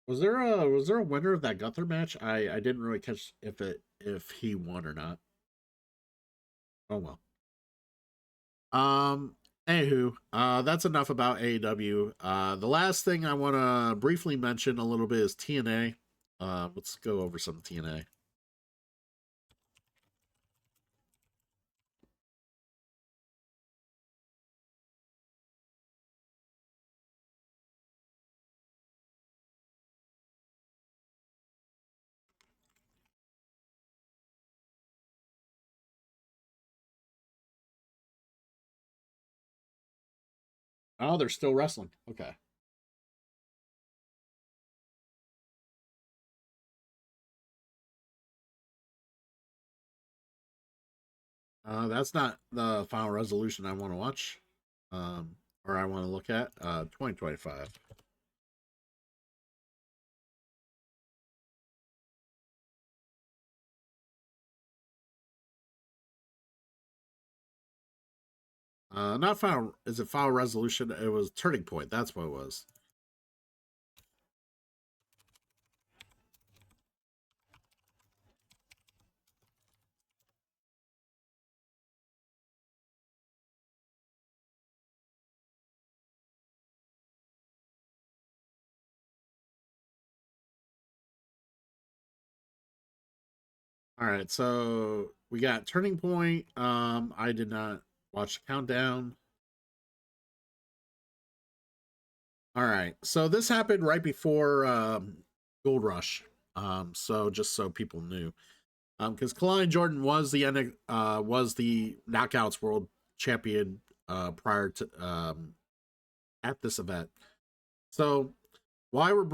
was there a winner of that Gunther match? I didn't really catch if he won or not. Oh well. Um. Anywho, that's enough about AEW. The last thing I want to briefly mention a little bit is TNA. Let's go over some TNA. Oh, they're still wrestling. Okay. That's not the final resolution I want to watch, or I want to look at. 2025. Not final. Is it final resolution? It was Turning Point. That's what it was. All right, so we got Turning Point. I did not watch the countdown. All right, so this happened right before Gold Rush. So just so people knew, because Kalani Jordan was the Knockouts World Champion prior to at this event. So why we're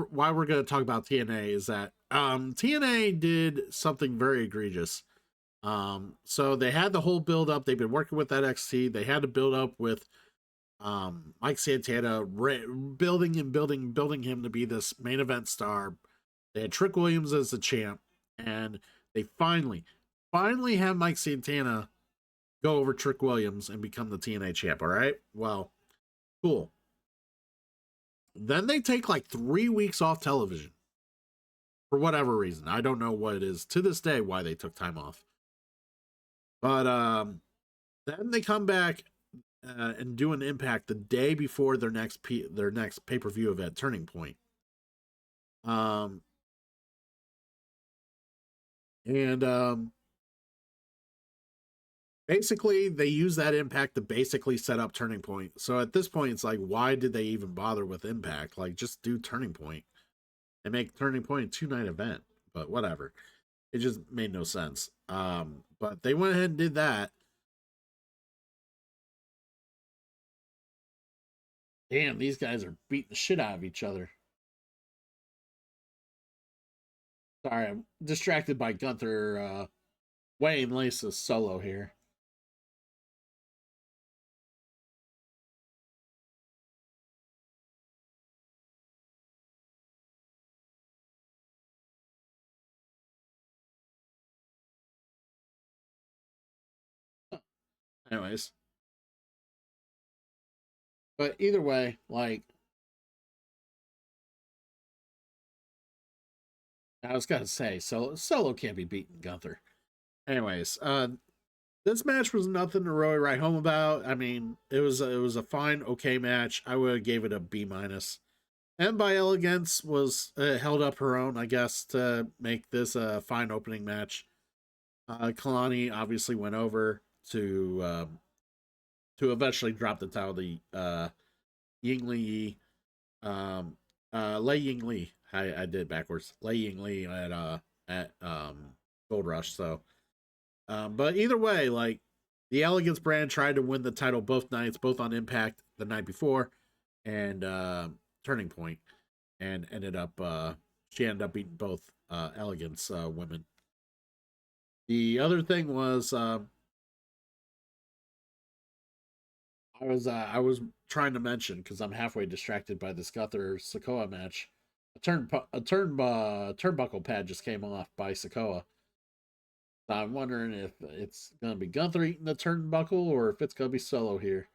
going to talk about TNA is that TNA did something very egregious. So they had the whole build up. They've been working with NXT. They had to build up with Mike Santana, building and building him to be this main event star. They had Trick Williams as the champ, and they finally have Mike Santana go over Trick Williams and become the TNA champ. All right, well, cool. Then they take like 3 weeks off television for whatever reason. I don't know what it is to this day why they took time off. But then they come back and do an Impact the day before their next pay per view event, Turning Point. Um, and basically they use that Impact to basically set up Turning Point. So at this point, it's like, why did they even bother with Impact? Like, just do Turning Point and make Turning Point a 2 night event. But whatever, it just made no sense. But they went ahead and did that. Damn, these guys are beating the shit out of each other. Sorry, I'm distracted by Gunther Wayne Lace's solo here. Anyways, but either way, like I was gonna say, solo can't be beaten Gunther. Anyways, this match was nothing to really write home about. I mean, it was a fine, okay match. I would have gave it a B minus. And by Elegance was held up her own, I guess, to make this a fine opening match. Kalani obviously went over to eventually drop the title to Ying Li, Lei Ying Li. I did backwards. Lei Ying Li at Gold Rush. So, but either way, like the Elegance brand tried to win the title both nights, both on Impact the night before and Turning Point, and she ended up beating both Elegance women. The other thing was I was trying to mention because I'm halfway distracted by this Gunther Sokoa match. A turnbuckle pad just came off by Sokoa. So I'm wondering if it's gonna be Gunther eating the turnbuckle or if it's gonna be Solo here.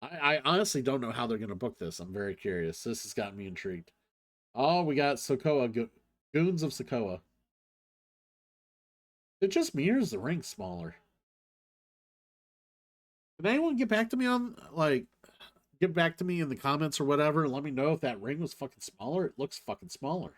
I honestly don't know how they're going to book this. I'm very curious. This has got me intrigued. Oh, we got Sokoa, Goons of Sokoa. It just mirrors the ring smaller. Can anyone get back to me on, like, get back to me in the comments or whatever? Let me know if that ring was fucking smaller. It looks fucking smaller.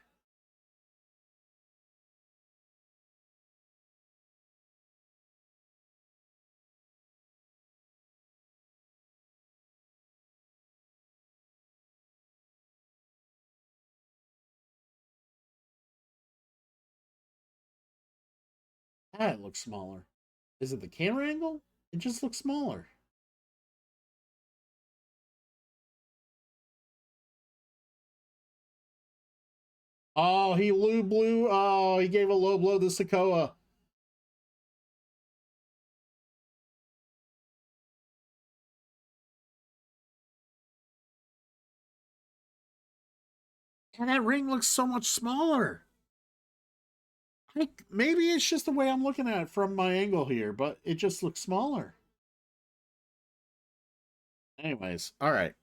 Ah, it looks smaller. Is it the camera angle? It just looks smaller. Oh, he low blew. Oh, he gave a low blow to Sokoa. And that ring looks so much smaller. Maybe it's just the way I'm looking at it from my angle here, but it just looks smaller. Anyways, all right.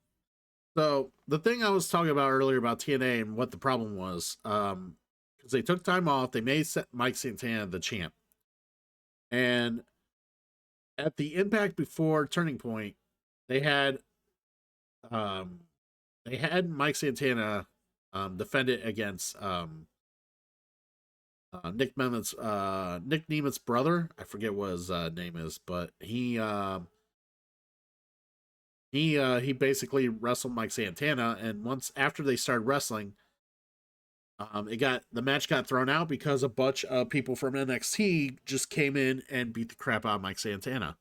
So the thing I was talking about earlier about TNA and what the problem was, because they took time off, they made Mike Santana the champ, and at the Impact before Turning Point, they had um, they had Mike Santana defend it against Nick Nema's brother. I forget what his name is, but he basically wrestled Mike Santana, and once after they started wrestling, the match got thrown out because a bunch of people from NXT just came in and beat the crap out of Mike Santana.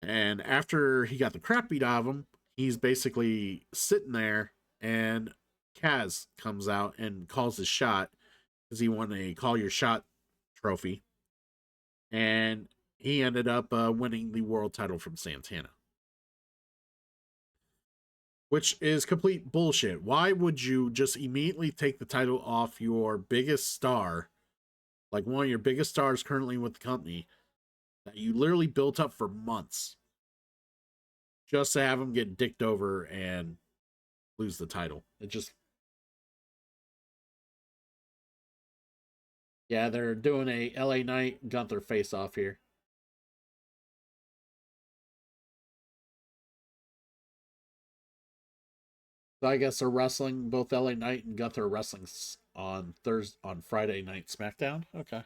And after he got the crap beat out of him, he's basically sitting there, and Kaz comes out and calls his shot because he won a Call Your Shot trophy, and he ended up winning the world title from Santana, which is complete bullshit. Why would you just immediately take the title off your biggest star, like one of your biggest stars currently with the company, that you literally built up for months, just to have him get dicked over and lose the title? It just, yeah, they're doing a LA Knight Gunther face off here. So I guess they're wrestling, both LA Knight and Gunther are wrestling on Friday night SmackDown. Okay.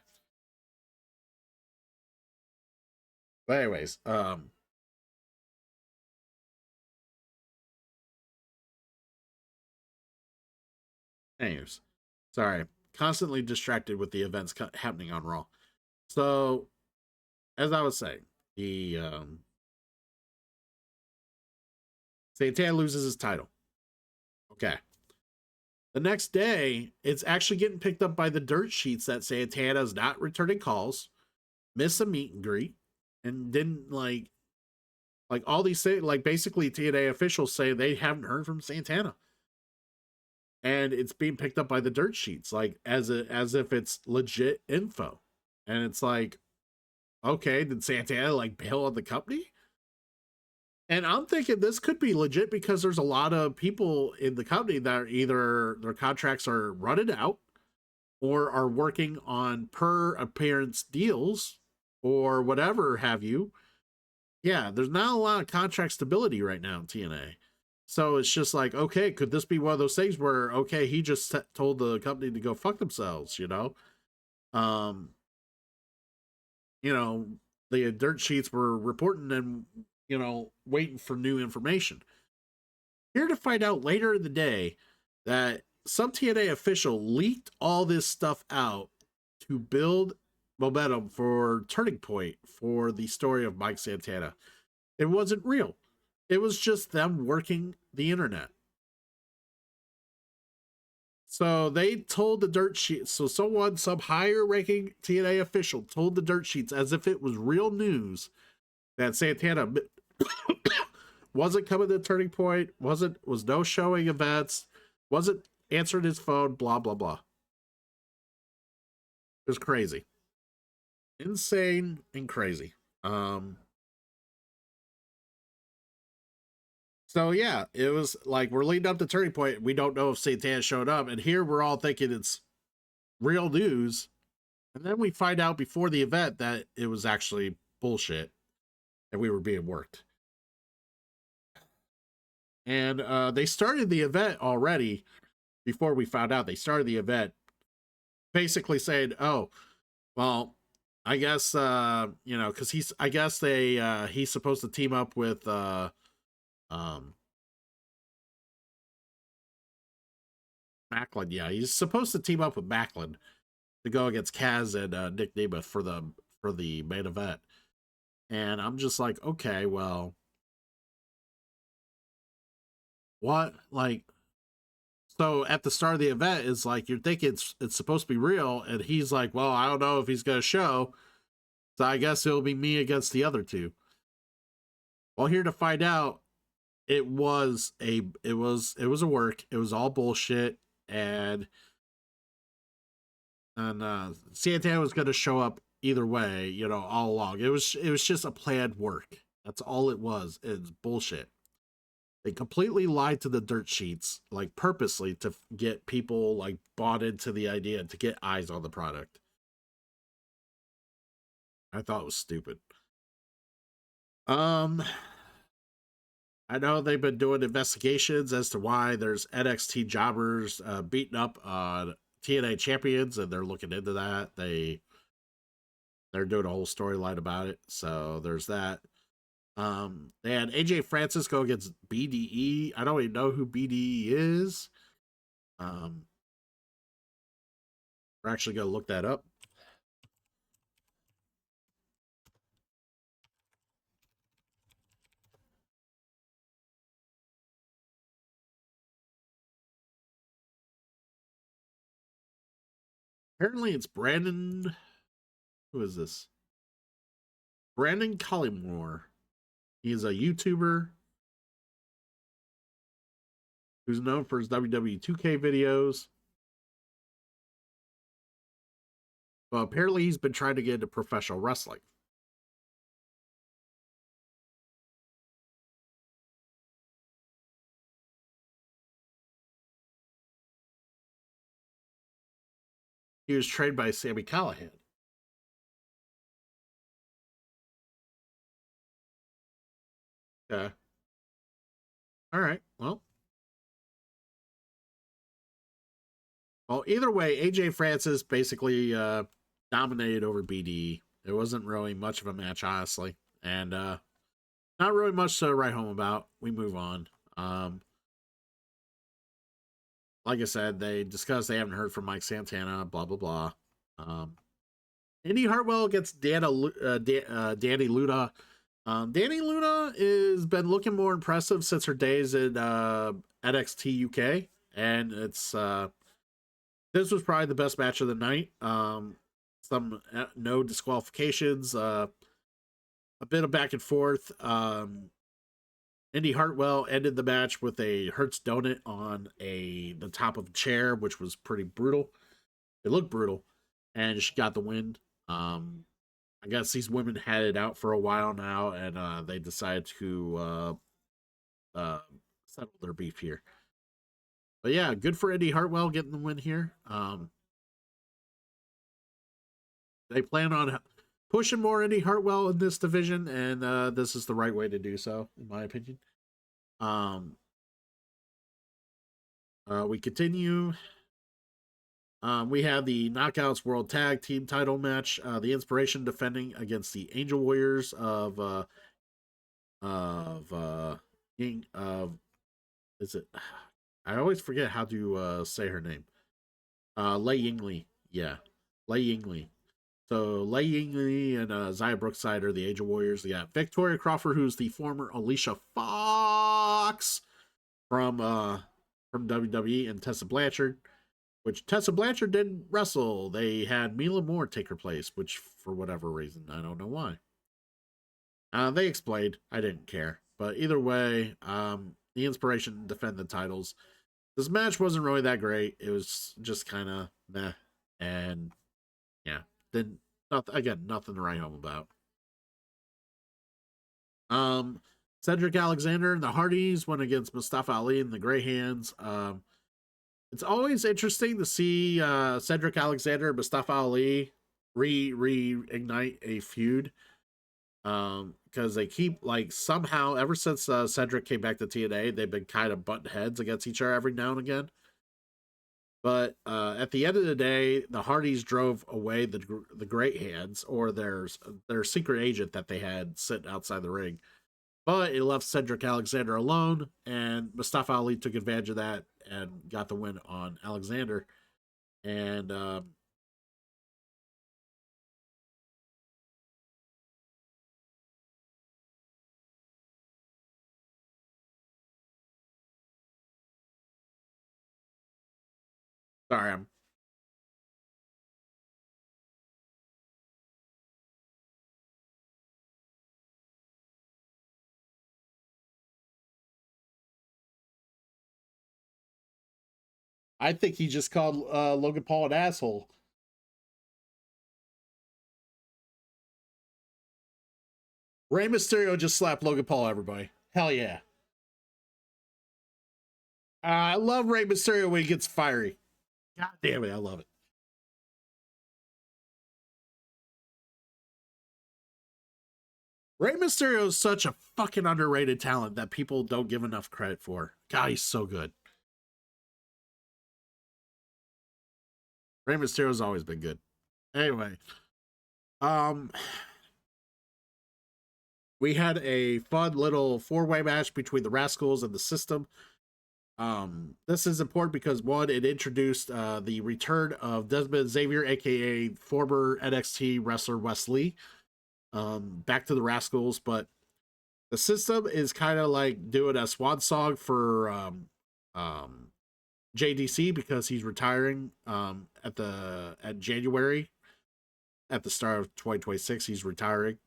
But anyways, anyways, sorry, constantly distracted with the events happening on Raw. So as I was saying, the Santana loses his title. Okay. The next day, it's actually getting picked up by the dirt sheets that Santana's not returning calls, missed a meet and greet, and didn't like all these say like basically TNA officials say they haven't heard from Santana. And it's being picked up by the dirt sheets, like as if it's legit info. And it's like, okay, did Santana like bail on the company? And I'm thinking this could be legit because there's a lot of people in the company that are either their contracts are running out or are working on per appearance deals or whatever have you. Yeah, there's not a lot of contract stability right now in TNA. So it's just like, okay, could this be one of those things where, okay, he just told the company to go fuck themselves, you know? Um, you know, the dirt sheets were reporting and, waiting for new information. Here to find out later in the day that some TNA official leaked all this stuff out to build momentum for Turning Point for the story of Mike Santana. It wasn't real. It was just them working the internet. So they told the dirt sheets. So some higher ranking TNA official told the dirt sheets as if it was real news that Santana wasn't coming to Turning Point, was no showing events, wasn't answering his phone, blah blah blah. It was crazy. Insane and crazy. Um So yeah, it was like we're leading up to Turning Point. We don't know if Santana showed up, and here we're all thinking it's real news, and then we find out before the event that it was actually bullshit, and we were being worked. And they started the event already before we found out. They started the event basically saying, "Oh, well, I guess because I guess he's supposed to team up with um Macklin. Yeah, he's supposed to team up with Macklin to go against Kaz and Nick Nemeth for the main event." And I'm just like, okay, well, what? Like, so at the start of the event, it's like you're thinking it's supposed to be real, and he's like, well, I don't know if he's gonna show, so I guess it'll be me against the other two. Well, here to find out, it was a work. It was all bullshit, and Santana was gonna show up either way, all along. It was just a planned work. That's all it was. It's bullshit. They completely lied to the dirt sheets, like purposely to get people like bought into the idea to get eyes on the product. I thought it was stupid. Um, I know they've been doing investigations as to why there's NXT jobbers beating up on TNA champions, and they're looking into that. They're doing a whole storyline about it, so there's that. They had AJ Francis go against BDE. I don't even know who BDE is. Um, we're actually gonna look that up. Apparently, it's Brandon. Who is this? Brandon Collymore. He's a YouTuber who's known for his WWE 2K videos. Well, apparently, he's been trying to get into professional wrestling. He was trained by Sammy Callahan. Yeah. All right. Well, either way, AJ Francis basically dominated over BD. There wasn't really much of a match, honestly, and not really much to write home about. We move on. Um, like I said, they discussed they haven't heard from Mike Santana. Blah blah blah. Um, Indy Hartwell gets Danny Luna. Danny Luna has been looking more impressive since her days in NXT UK, and it's this was probably the best match of the night. Some no disqualifications, a bit of back and forth. Indy Hartwell ended the match with a Hertz donut on the top of a chair, which was pretty brutal. It looked brutal, and she got the win. Um, I guess these women had it out for a while now, and they decided to uh, settle their beef here. But yeah, good for Indy Hartwell getting the win here. They plan on pushing more Indy Hartwell in this division, and this is the right way to do so, in my opinion. Um, we continue. We have the Knockouts World Tag Team Title match. The Inspiration defending against the Angel Warriors of is it? I always forget how to say her name. Lei Yingli. Yeah, Lei Yingli. So Lei Yingli and Zaya Brookside are the Angel Warriors. They got Victoria Crawford, who's the former Alicia Fox from WWE, and Tessa Blanchard, which Tessa Blanchard didn't wrestle. They had Mila Moore take her place, which for whatever reason, I don't know why. They explained. I didn't care. But either way, the Inspiration defend the titles. This match wasn't really that great. It was just kind of meh. And yeah, then nothing to write home about. Um, Cedric Alexander and the Hardys went against Mustafa Ali and the Grey Hands. It's always interesting to see Cedric Alexander and Mustafa Ali reignite a feud. Because they keep, like, somehow ever since Cedric came back to TNA, they've been kind of butting heads against each other every now and again. But at the end of the day, the Hardys drove away the Great Hands, or their secret agent that they had sitting outside the ring. But it left Cedric Alexander alone, and Mustafa Ali took advantage of that and got the win on Alexander. And sorry, I think he just called Logan Paul an asshole. Rey Mysterio just slapped Logan Paul, everybody. Hell yeah. I love Rey Mysterio when he gets fiery. God damn it, I love it. Rey Mysterio is such a fucking underrated talent that people don't give enough credit for. God, he's so good. Rey Mysterio's always been good. Anyway, um, we had a fun little four-way match between the Rascals and the System. This is important because one, it introduced the return of Desmond Xavier, aka former NXT wrestler Wes Lee, back to the Rascals. But the System is kind of like doing a swan song for JDC because he's retiring at January, at the start of 2026. He's retiring.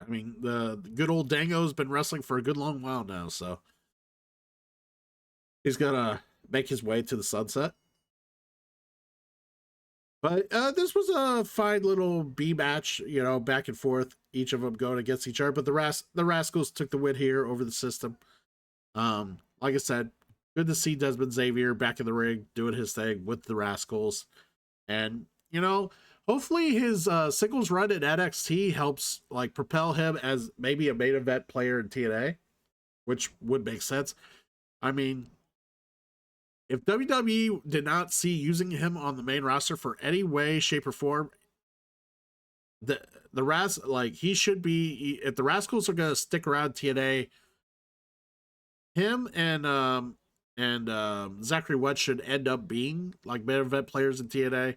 I mean, the good old Dango's been wrestling for a good long while now, so he's gonna make his way to the sunset. But this was a fine little B match, back and forth, each of them going against each other. But the Rascals took the win here over the System. Like I said, good to see Desmond Xavier back in the ring doing his thing with the Rascals. And, hopefully his singles run at NXT helps, like, propel him as maybe a main event player in TNA, which would make sense. I mean, if WWE did not see using him on the main roster for any way, shape, or form, he should be. If the Rascals are gonna stick around TNA, him and Zachary Wentz should end up being like main event players in TNA,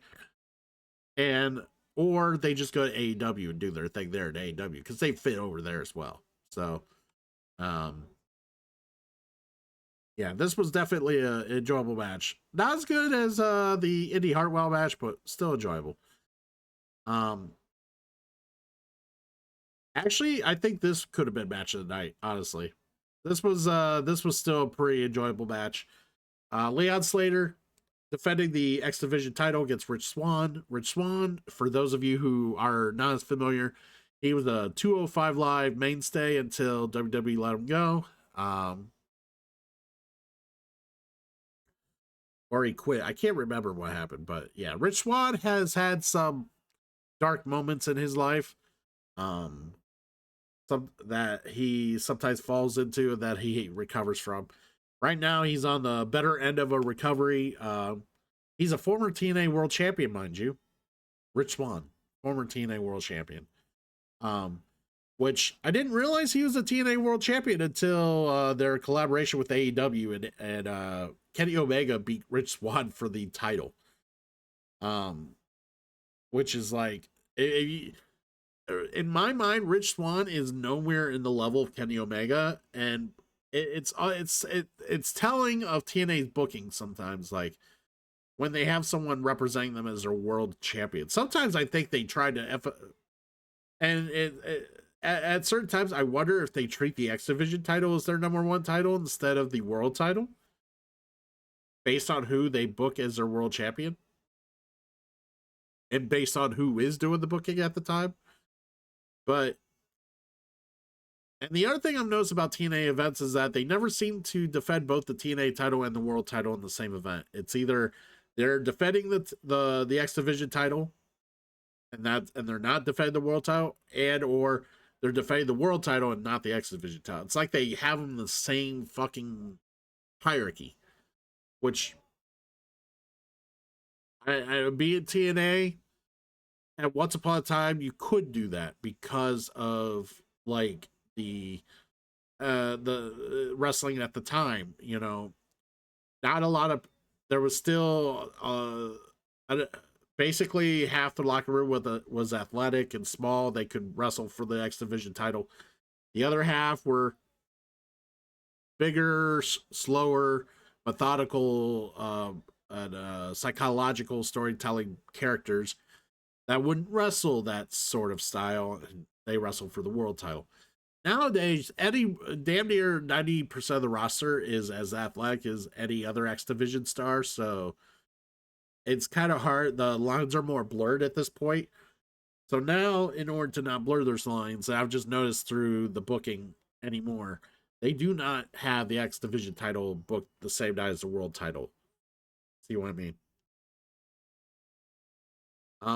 and or they just go to AEW and do their thing there at AEW because they fit over there as well. So, um, yeah, this was definitely an enjoyable match. Not as good as the Indy Hartwell match, but still enjoyable. Um, Actually, I think this could have been match of the night. Honestly, this was still a pretty enjoyable match. Leon Slater defending the X Division title against Rich Swann. Rich Swann, for those of you who are not as familiar, he was a 205 Live mainstay until WWE let him go. Or he quit. I can't remember what happened, but yeah, Rich Swann has had some dark moments in his life. Um, some that he sometimes falls into and that he recovers from. Right now, he's on the better end of a recovery. He's a former TNA World Champion, mind you. Rich Swann, former TNA World Champion. Which I didn't realize he was a TNA World Champion until their collaboration with AEW and Kenny Omega beat Rich Swann for the title. Which is like, in my mind, Rich Swann is nowhere in the level of Kenny Omega, and it's telling of TNA's booking sometimes. Like when they have someone representing them as their world champion, sometimes I think they try to and at certain times I wonder if they treat the X Division title as their number one title instead of the world title, based on who they book as their world champion, and based on who is doing the booking at the time. But And the other thing I've noticed about TNA events is that they never seem to defend both the TNA title and the world title in the same event. It's either they're defending the X Division title, and they're not defending the world title, and or they're defending the world title and not the X Division title. It's like they have them in the same fucking hierarchy, which I be in TNA. And once upon a time, you could do that because of like the wrestling at the time. You know, not a lot of there was still basically half the locker room was athletic and small. They could wrestle for the X Division title. The other half were bigger, slower, methodical, and psychological storytelling characters that wouldn't wrestle that sort of style, and they wrestled for the world title. Nowadays, any damn near 90% of the roster is as athletic as any other X Division star, so it's kind of hard. The lines are more blurred at this point. So now, in order to not blur those lines, I've just noticed through the booking anymore, they do not have the X Division title booked the same night as the world title. See what I mean?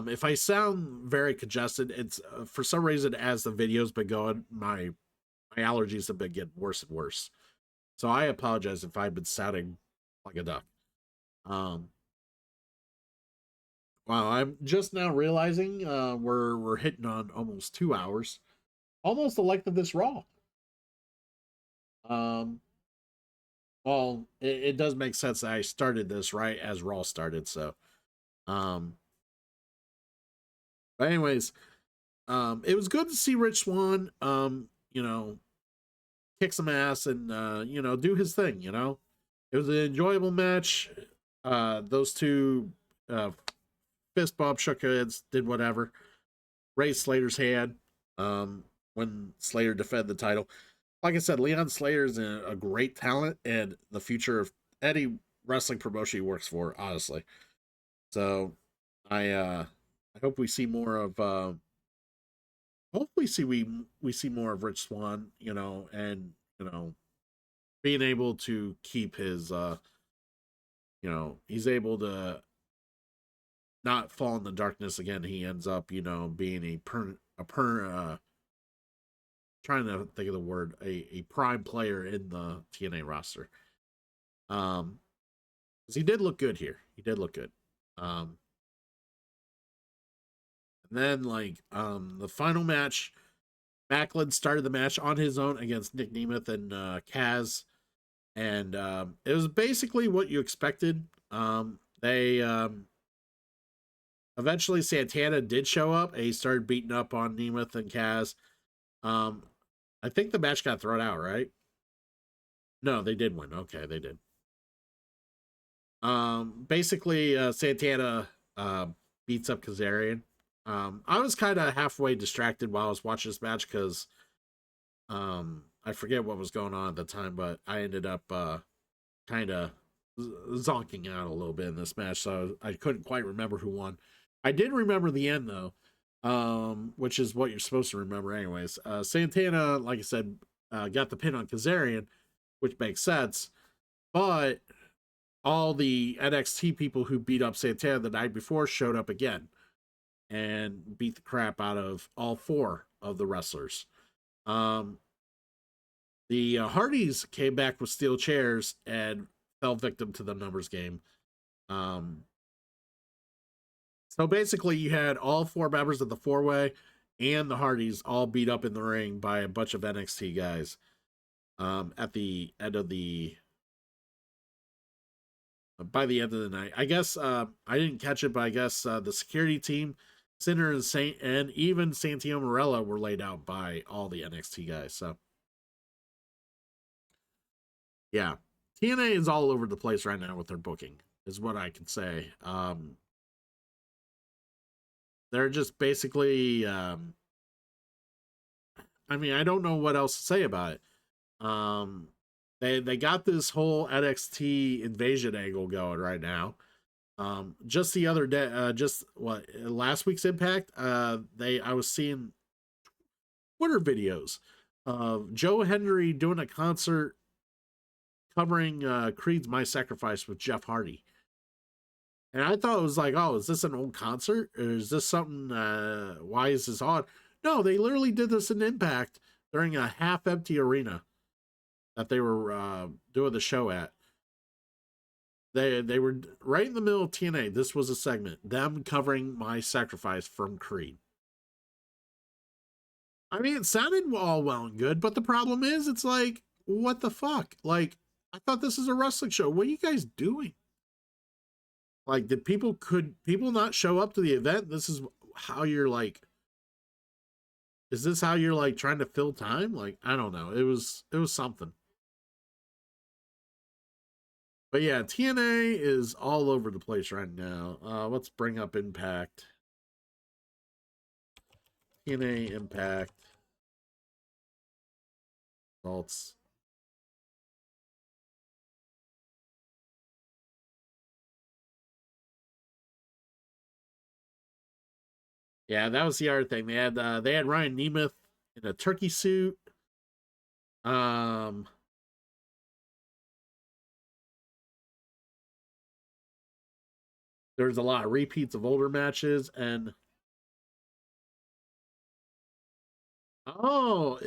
If I sound very congested, it's for some reason as the video's been going, my allergies have been getting worse and worse. So I apologize if I've been sounding like a duck. Um, wow, I'm just now realizing we're hitting on almost 2 hours, almost the length of this Raw. Um, well, it does make sense that I started this right as Raw started. So, um, but anyways, it was good to see Rich Swann. You know, kick some ass and do his thing. It was an enjoyable match. Those two fist bump, shook heads, did whatever. Raised Slater's hand when Slater defended the title. Like I said, Leon Slater is a great talent and the future of any wrestling promotion he works for, honestly. So I hope we see more of hopefully see we see more of Rich Swann, and being able to keep his he's able to not fall in the darkness again. He ends up, being trying to think of the word, a prime player in the TNA roster. Because he did look good here. He did look good. And then the final match, Macklin started the match on his own against Nick Nemeth and Kaz, and it was basically what you expected. They eventually Santana did show up, and he started beating up on Nemeth and Kaz. I think the match got thrown out, right? No, they did win. Okay, they did. Basically, Santana beats up Kazarian. I was kind of halfway distracted while I was watching this match because I forget what was going on at the time, but I ended up kind of zonking out a little bit in this match, so I couldn't quite remember who won. I did remember the end though, which is what you're supposed to remember, anyways. Santana, like I said, got the pin on Kazarian, which makes sense, but all the NXT people who beat up Santana the night before showed up again and beat the crap out of all four of the wrestlers. The Hardys came back with steel chairs and fell victim to the numbers game. So basically, you had all four members of the four-way and the Hardys all beat up in the ring by a bunch of NXT guys. At the end of the by the end of the night, I guess I didn't catch it, but I guess the security team, Sinner and Saint, and even Santino Marella were laid out by all the NXT guys. So yeah, TNA is all over the place right now with their booking, is what I can say. They're just basically, I mean, I don't know what else to say about it. They got this whole NXT invasion angle going right now. Just the other day, just what last week's Impact, I was seeing Twitter videos of Joe Hendry doing a concert covering Creed's My Sacrifice with Jeff Hardy. And I thought it was like, oh, is this an old concert? Or is this something, why is this odd? No, they literally did this in Impact during a half empty arena that they were doing the show at. They were right in the middle of TNA. This was a segment, them covering My Sacrifice from Creed. I mean, it sounded all well and good, but the problem is, it's like, what the fuck? Like, I thought this is a wrestling show. What are you guys doing? Like, could people not show up to the event? This is how you're like, is this how you're like trying to fill time? Like, I don't know. It was something. But yeah, TNA is all over the place right now. Let's bring up Impact. TNA Impact results. Yeah, that was the other thing. They had Ryan Nemeth in a turkey suit. Um, there's a lot of repeats of older matches, and so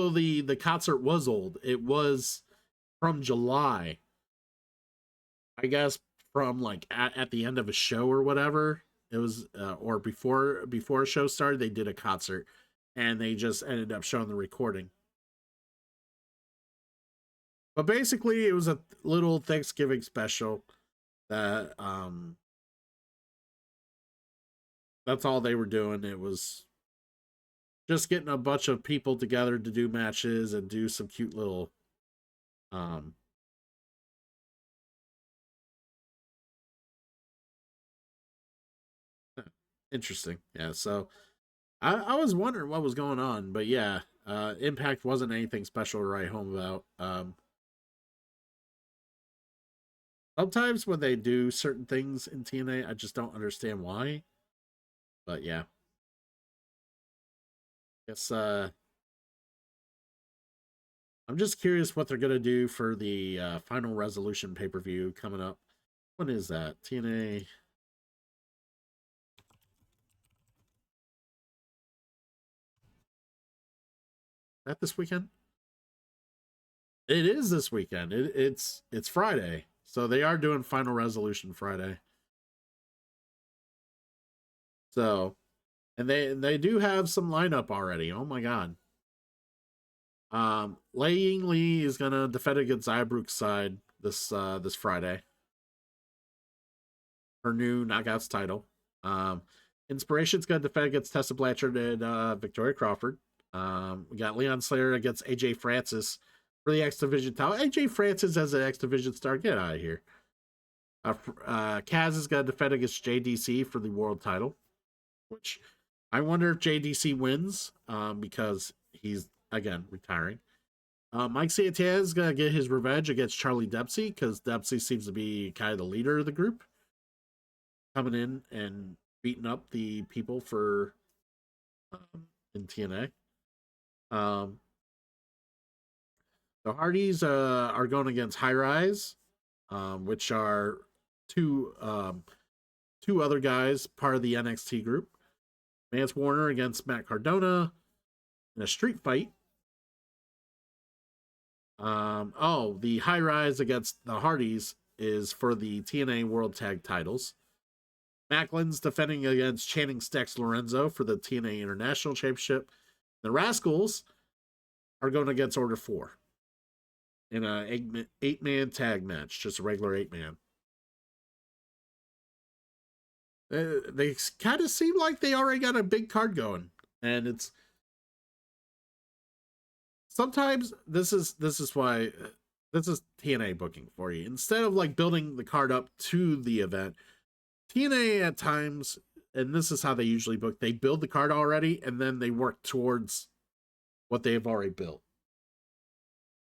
the concert was old. It was from July, I guess, from like at the end of a show or whatever. It was or before a show started, they did a concert, and they just ended up showing the recording. But basically, it was a little Thanksgiving special that that's all they were doing. It was just getting a bunch of people together to do matches and do some cute little um interesting. Yeah, so I was wondering what was going on, but yeah, Impact wasn't anything special to write home about. Sometimes when they do certain things in TNA, I just don't understand why. But yeah, guess I'm just curious what they're gonna do for the Final Resolution pay per view coming up. When is that? TNA. That this weekend? It is this weekend. It's Friday, so they are doing Final Resolution Friday. So, and they do have some lineup already. Oh my god. Lei Ying Lee is gonna defend against Zybrook's side this Friday. Her new Knockouts title. Inspiration's gonna defend against Tessa Blanchard and Victoria Crawford. We got Leon Slayer against AJ Francis for the X Division title. AJ Francis as an X Division star, get out of here. Kaz is gonna defend against JDC for the world title, which I wonder if JDC wins, because he's again retiring. Mike Santana is gonna get his revenge against Charlie Dempsey because Dempsey seems to be kind of the leader of the group, coming in and beating up the people for in TNA. The Hardys are going against High Rise, which are two two other guys part of the NXT group. Vance Warner against Matt Cardona in a street fight. The High Rise against the Hardys is for the TNA World Tag Titles. Macklin's defending against Channing Stex Lorenzo for the TNA International Championship. The Rascals are going against Order 4 in a eight-man tag match, just a regular 8-man. They kind of seem like they already got a big card going, and it's sometimes this is why this is TNA booking for you. Instead of like building the card up to the event, TNA at times, and this is how they usually book, they build the card already and then they work towards what they've already built.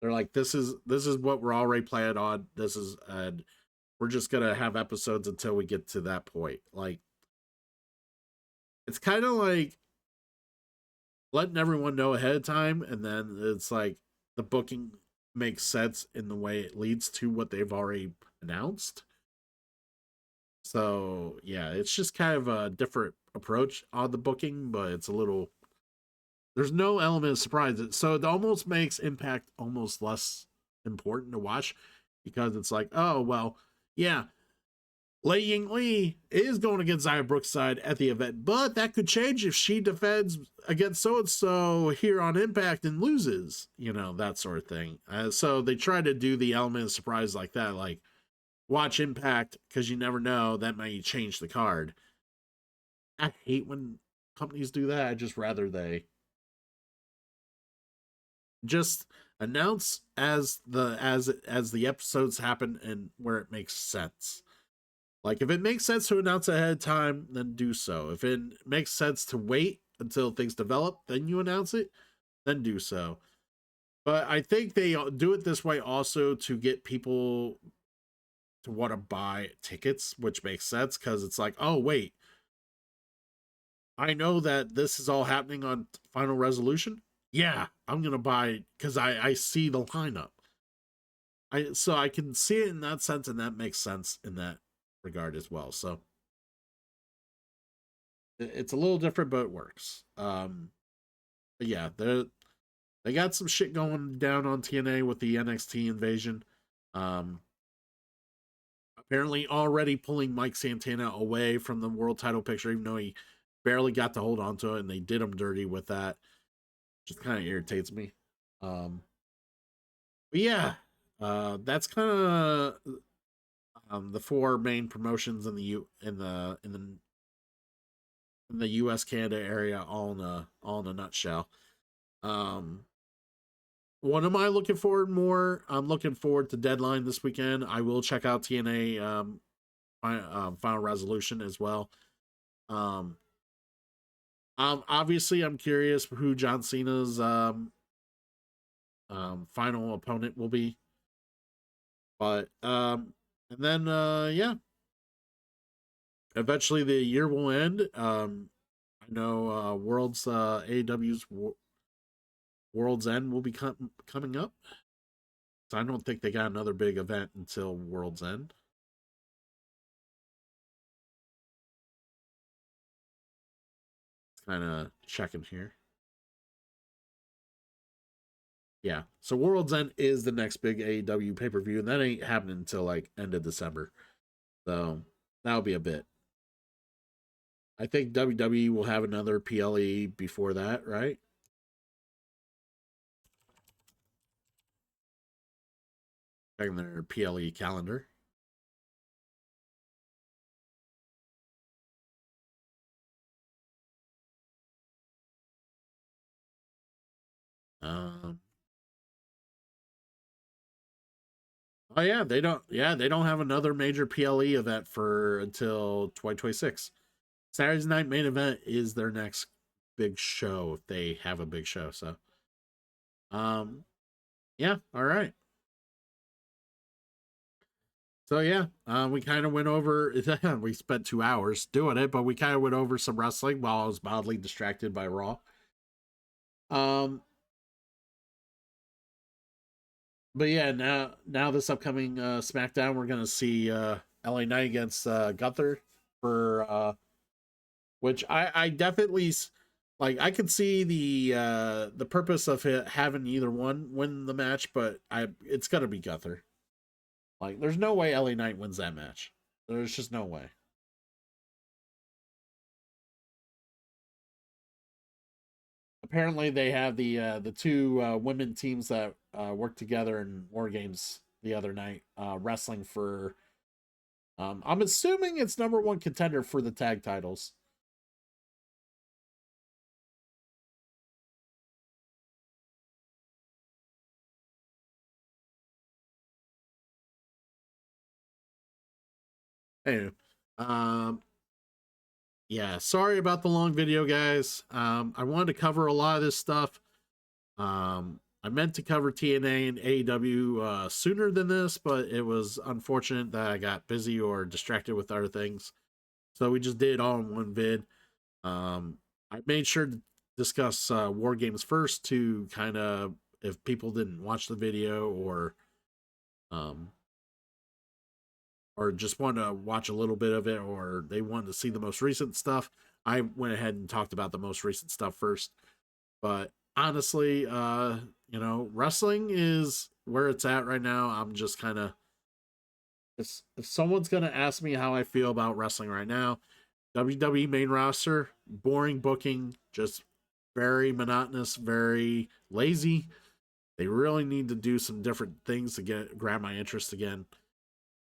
They're like, this is what we're already planning on. This is and we're just gonna have episodes until we get to that point. Like, it's kind of like letting everyone know ahead of time, and then it's like the booking makes sense in the way it leads to what they've already announced. So yeah, it's just kind of a different approach on the booking, but it's a little, there's no element of surprise. So it almost makes Impact almost less important to watch, because it's like, oh well, yeah, Lei Ying Lee is going against Zaya Brookside at the event, but that could change if she defends against so and so here on Impact and loses, that sort of thing. So they try to do the element of surprise like that, like watch Impact because you never know, that may change the card. I hate when companies do that. I just rather they just announce as the episodes happen and where it makes sense. Like if it makes sense to announce ahead of time, then do so. If it makes sense to wait until things develop, then you announce it, then do so. But I think they do it this way also to get people to want to buy tickets, which makes sense because it's like, oh wait, I know that this is all happening on Final Resolution. Yeah, I'm gonna buy because I see the lineup. So I can see it in that sense, and that makes sense in that regard as well. So it's a little different, but it works. But yeah, they got some shit going down on TNA with the NXT invasion. Um, Apparently already pulling Mike Santana away from the world title picture, even though he barely got to hold on to it, and they did him dirty with that. Just kind of irritates me. But yeah, that's kind of the four main promotions in the U.S. Canada area, all in a nutshell. Um, what am I looking forward more? I'm looking forward to Deadline this weekend. I will check out TNA Final Resolution as well. Um, Obviously, I'm curious who John Cena's final opponent will be. But and then yeah, eventually the year will end. I know World's AEW's World's End will be coming up. So I don't think they got another big event until World's End. Kind of checking here. Yeah. So World's End is the next big AEW pay per view, and that ain't happening until like end of December. So that'll be a bit. I think WWE will have another PLE before that, right? Checking their PLE calendar. Um, oh yeah, they don't. Yeah, they don't have another major PLE event for until 2026. Saturday's night main event is their next big show if they have a big show. So, um, yeah, all right. So yeah, we kind of went over. We spent 2 hours doing it, but we kind of went over some wrestling while I was mildly distracted by Raw. Um, but yeah, now this upcoming SmackDown, we're gonna see LA Knight against Gunther for which I definitely like. I could see the purpose of it having either one win the match, but it's gonna be Gunther. Like, there's no way LA Knight wins that match. There's just no way. Apparently, they have the two women teams that worked together in War Games the other night, wrestling for. I'm assuming it's number one contender for the tag titles. Anyway, um, yeah, sorry about the long video, guys. I wanted to cover a lot of this stuff. I meant to cover TNA and AEW sooner than this, but it was unfortunate that I got busy or distracted with other things. So we just did it all in one vid. I made sure discuss War Games first to kind of, if people didn't watch the video um, or just want to watch a little bit of it, or they want to see the most recent stuff, I went ahead and talked about the most recent stuff first. But honestly, wrestling is where it's at right now. I'm just kind of, if someone's gonna ask me how I feel about wrestling right now, WWE main roster, boring booking, just very monotonous, very lazy. They really need to do some different things to grab my interest again.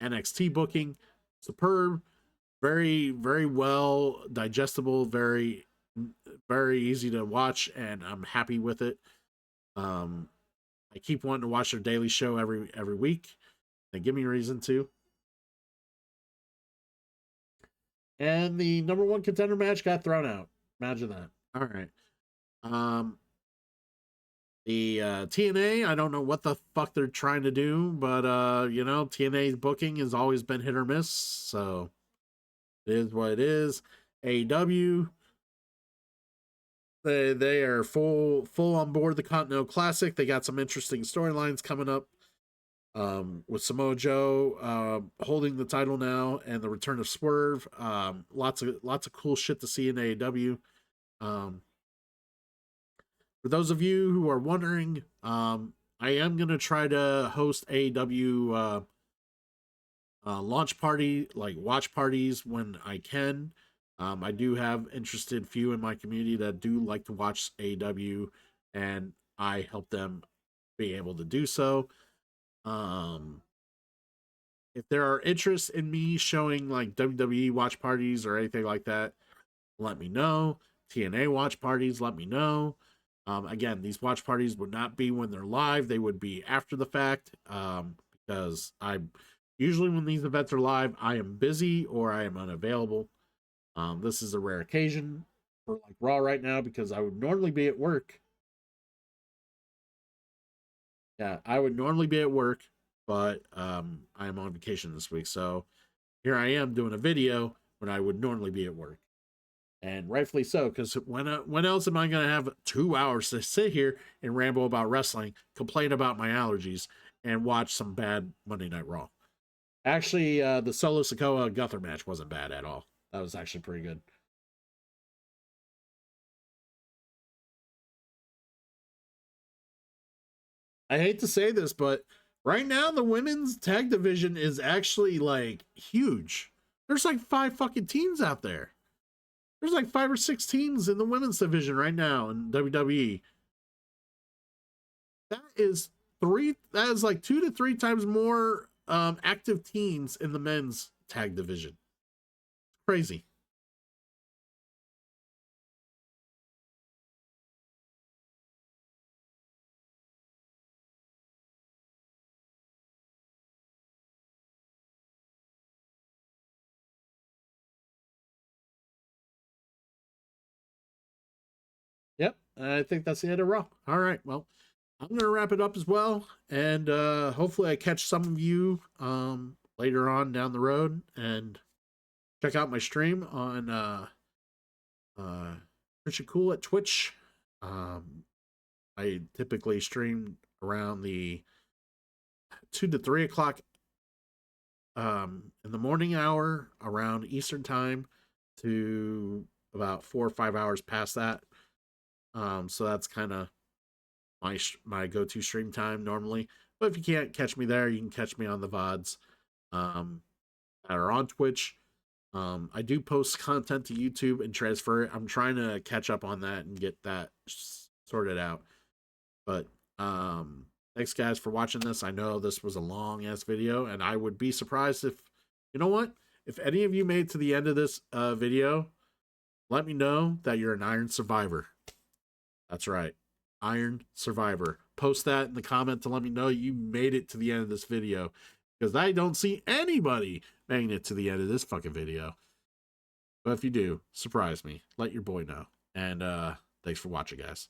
NXT booking, superb, very, very well digestible, very, very easy to watch, and I'm happy with it. I keep wanting to watch their daily show every week. They give me a reason to. And the number one contender match got thrown out. Imagine that. All right. The TNA, I don't know what the fuck they're trying to do, but TNA's booking has always been hit or miss, so it is what it is. AEW, they are full on board the Continental Classic. They got some interesting storylines coming up. With Samoa Joe holding the title now, and the return of Swerve. Lots of cool shit to see in AEW. For those of you who are wondering, I am gonna try to host AEW launch party, like watch parties, when I can. I do have interested few in my community that do like to watch AEW, and I help them be able to do so. If there are interests in me showing like WWE watch parties or anything like that, let me know. TNA watch parties, let me know. Again, these watch parties would not be when they're live; they would be after the fact. Because I usually, when these events are live, I am busy or I am unavailable. This is a rare occasion for like Raw right now because I would normally be at work. Yeah, I would normally be at work, but I am on vacation this week. So here I am doing a video when I would normally be at work. And rightfully so, because when else am I going to have 2 hours to sit here and ramble about wrestling, complain about my allergies, and watch some bad Monday Night Raw? Actually, the Solo Sikoa Gunther match wasn't bad at all. That was actually pretty good. I hate to say this, but right now the women's tag division is actually like huge. There's like 5 fucking teams out there. There's like 5 or 6 teams in the women's division right now in WWE. That is that is like 2 to 3 times more active teams in the men's tag division. Crazy. Yep. I think that's the end of Raw. All right. Well, I'm gonna wrap it up as well. And hopefully I catch some of you later on down the road and check out my stream on Kriztiankool at Twitch. Um I typically stream around the 2 to 3 o'clock in the morning hour around Eastern time to about 4 or 5 hours past that. So that's kind of my go-to stream time normally. But if you can't catch me there, you can catch me on the VODs that are on Twitch. I do post content to YouTube and transfer it. I'm trying to catch up on that and get that sorted out. But thanks guys for watching this. I know this was a long ass video, and I would be surprised if, you know what, if any of you made it to the end of this video, let me know that you're an Iron Survivor. That's right, Iron Survivor. Post that in the comment to let me know you made it to the end of this video, because I don't see anybody making it to the end of this fucking video. But if you do, surprise me. Let your boy know. And thanks for watching, guys.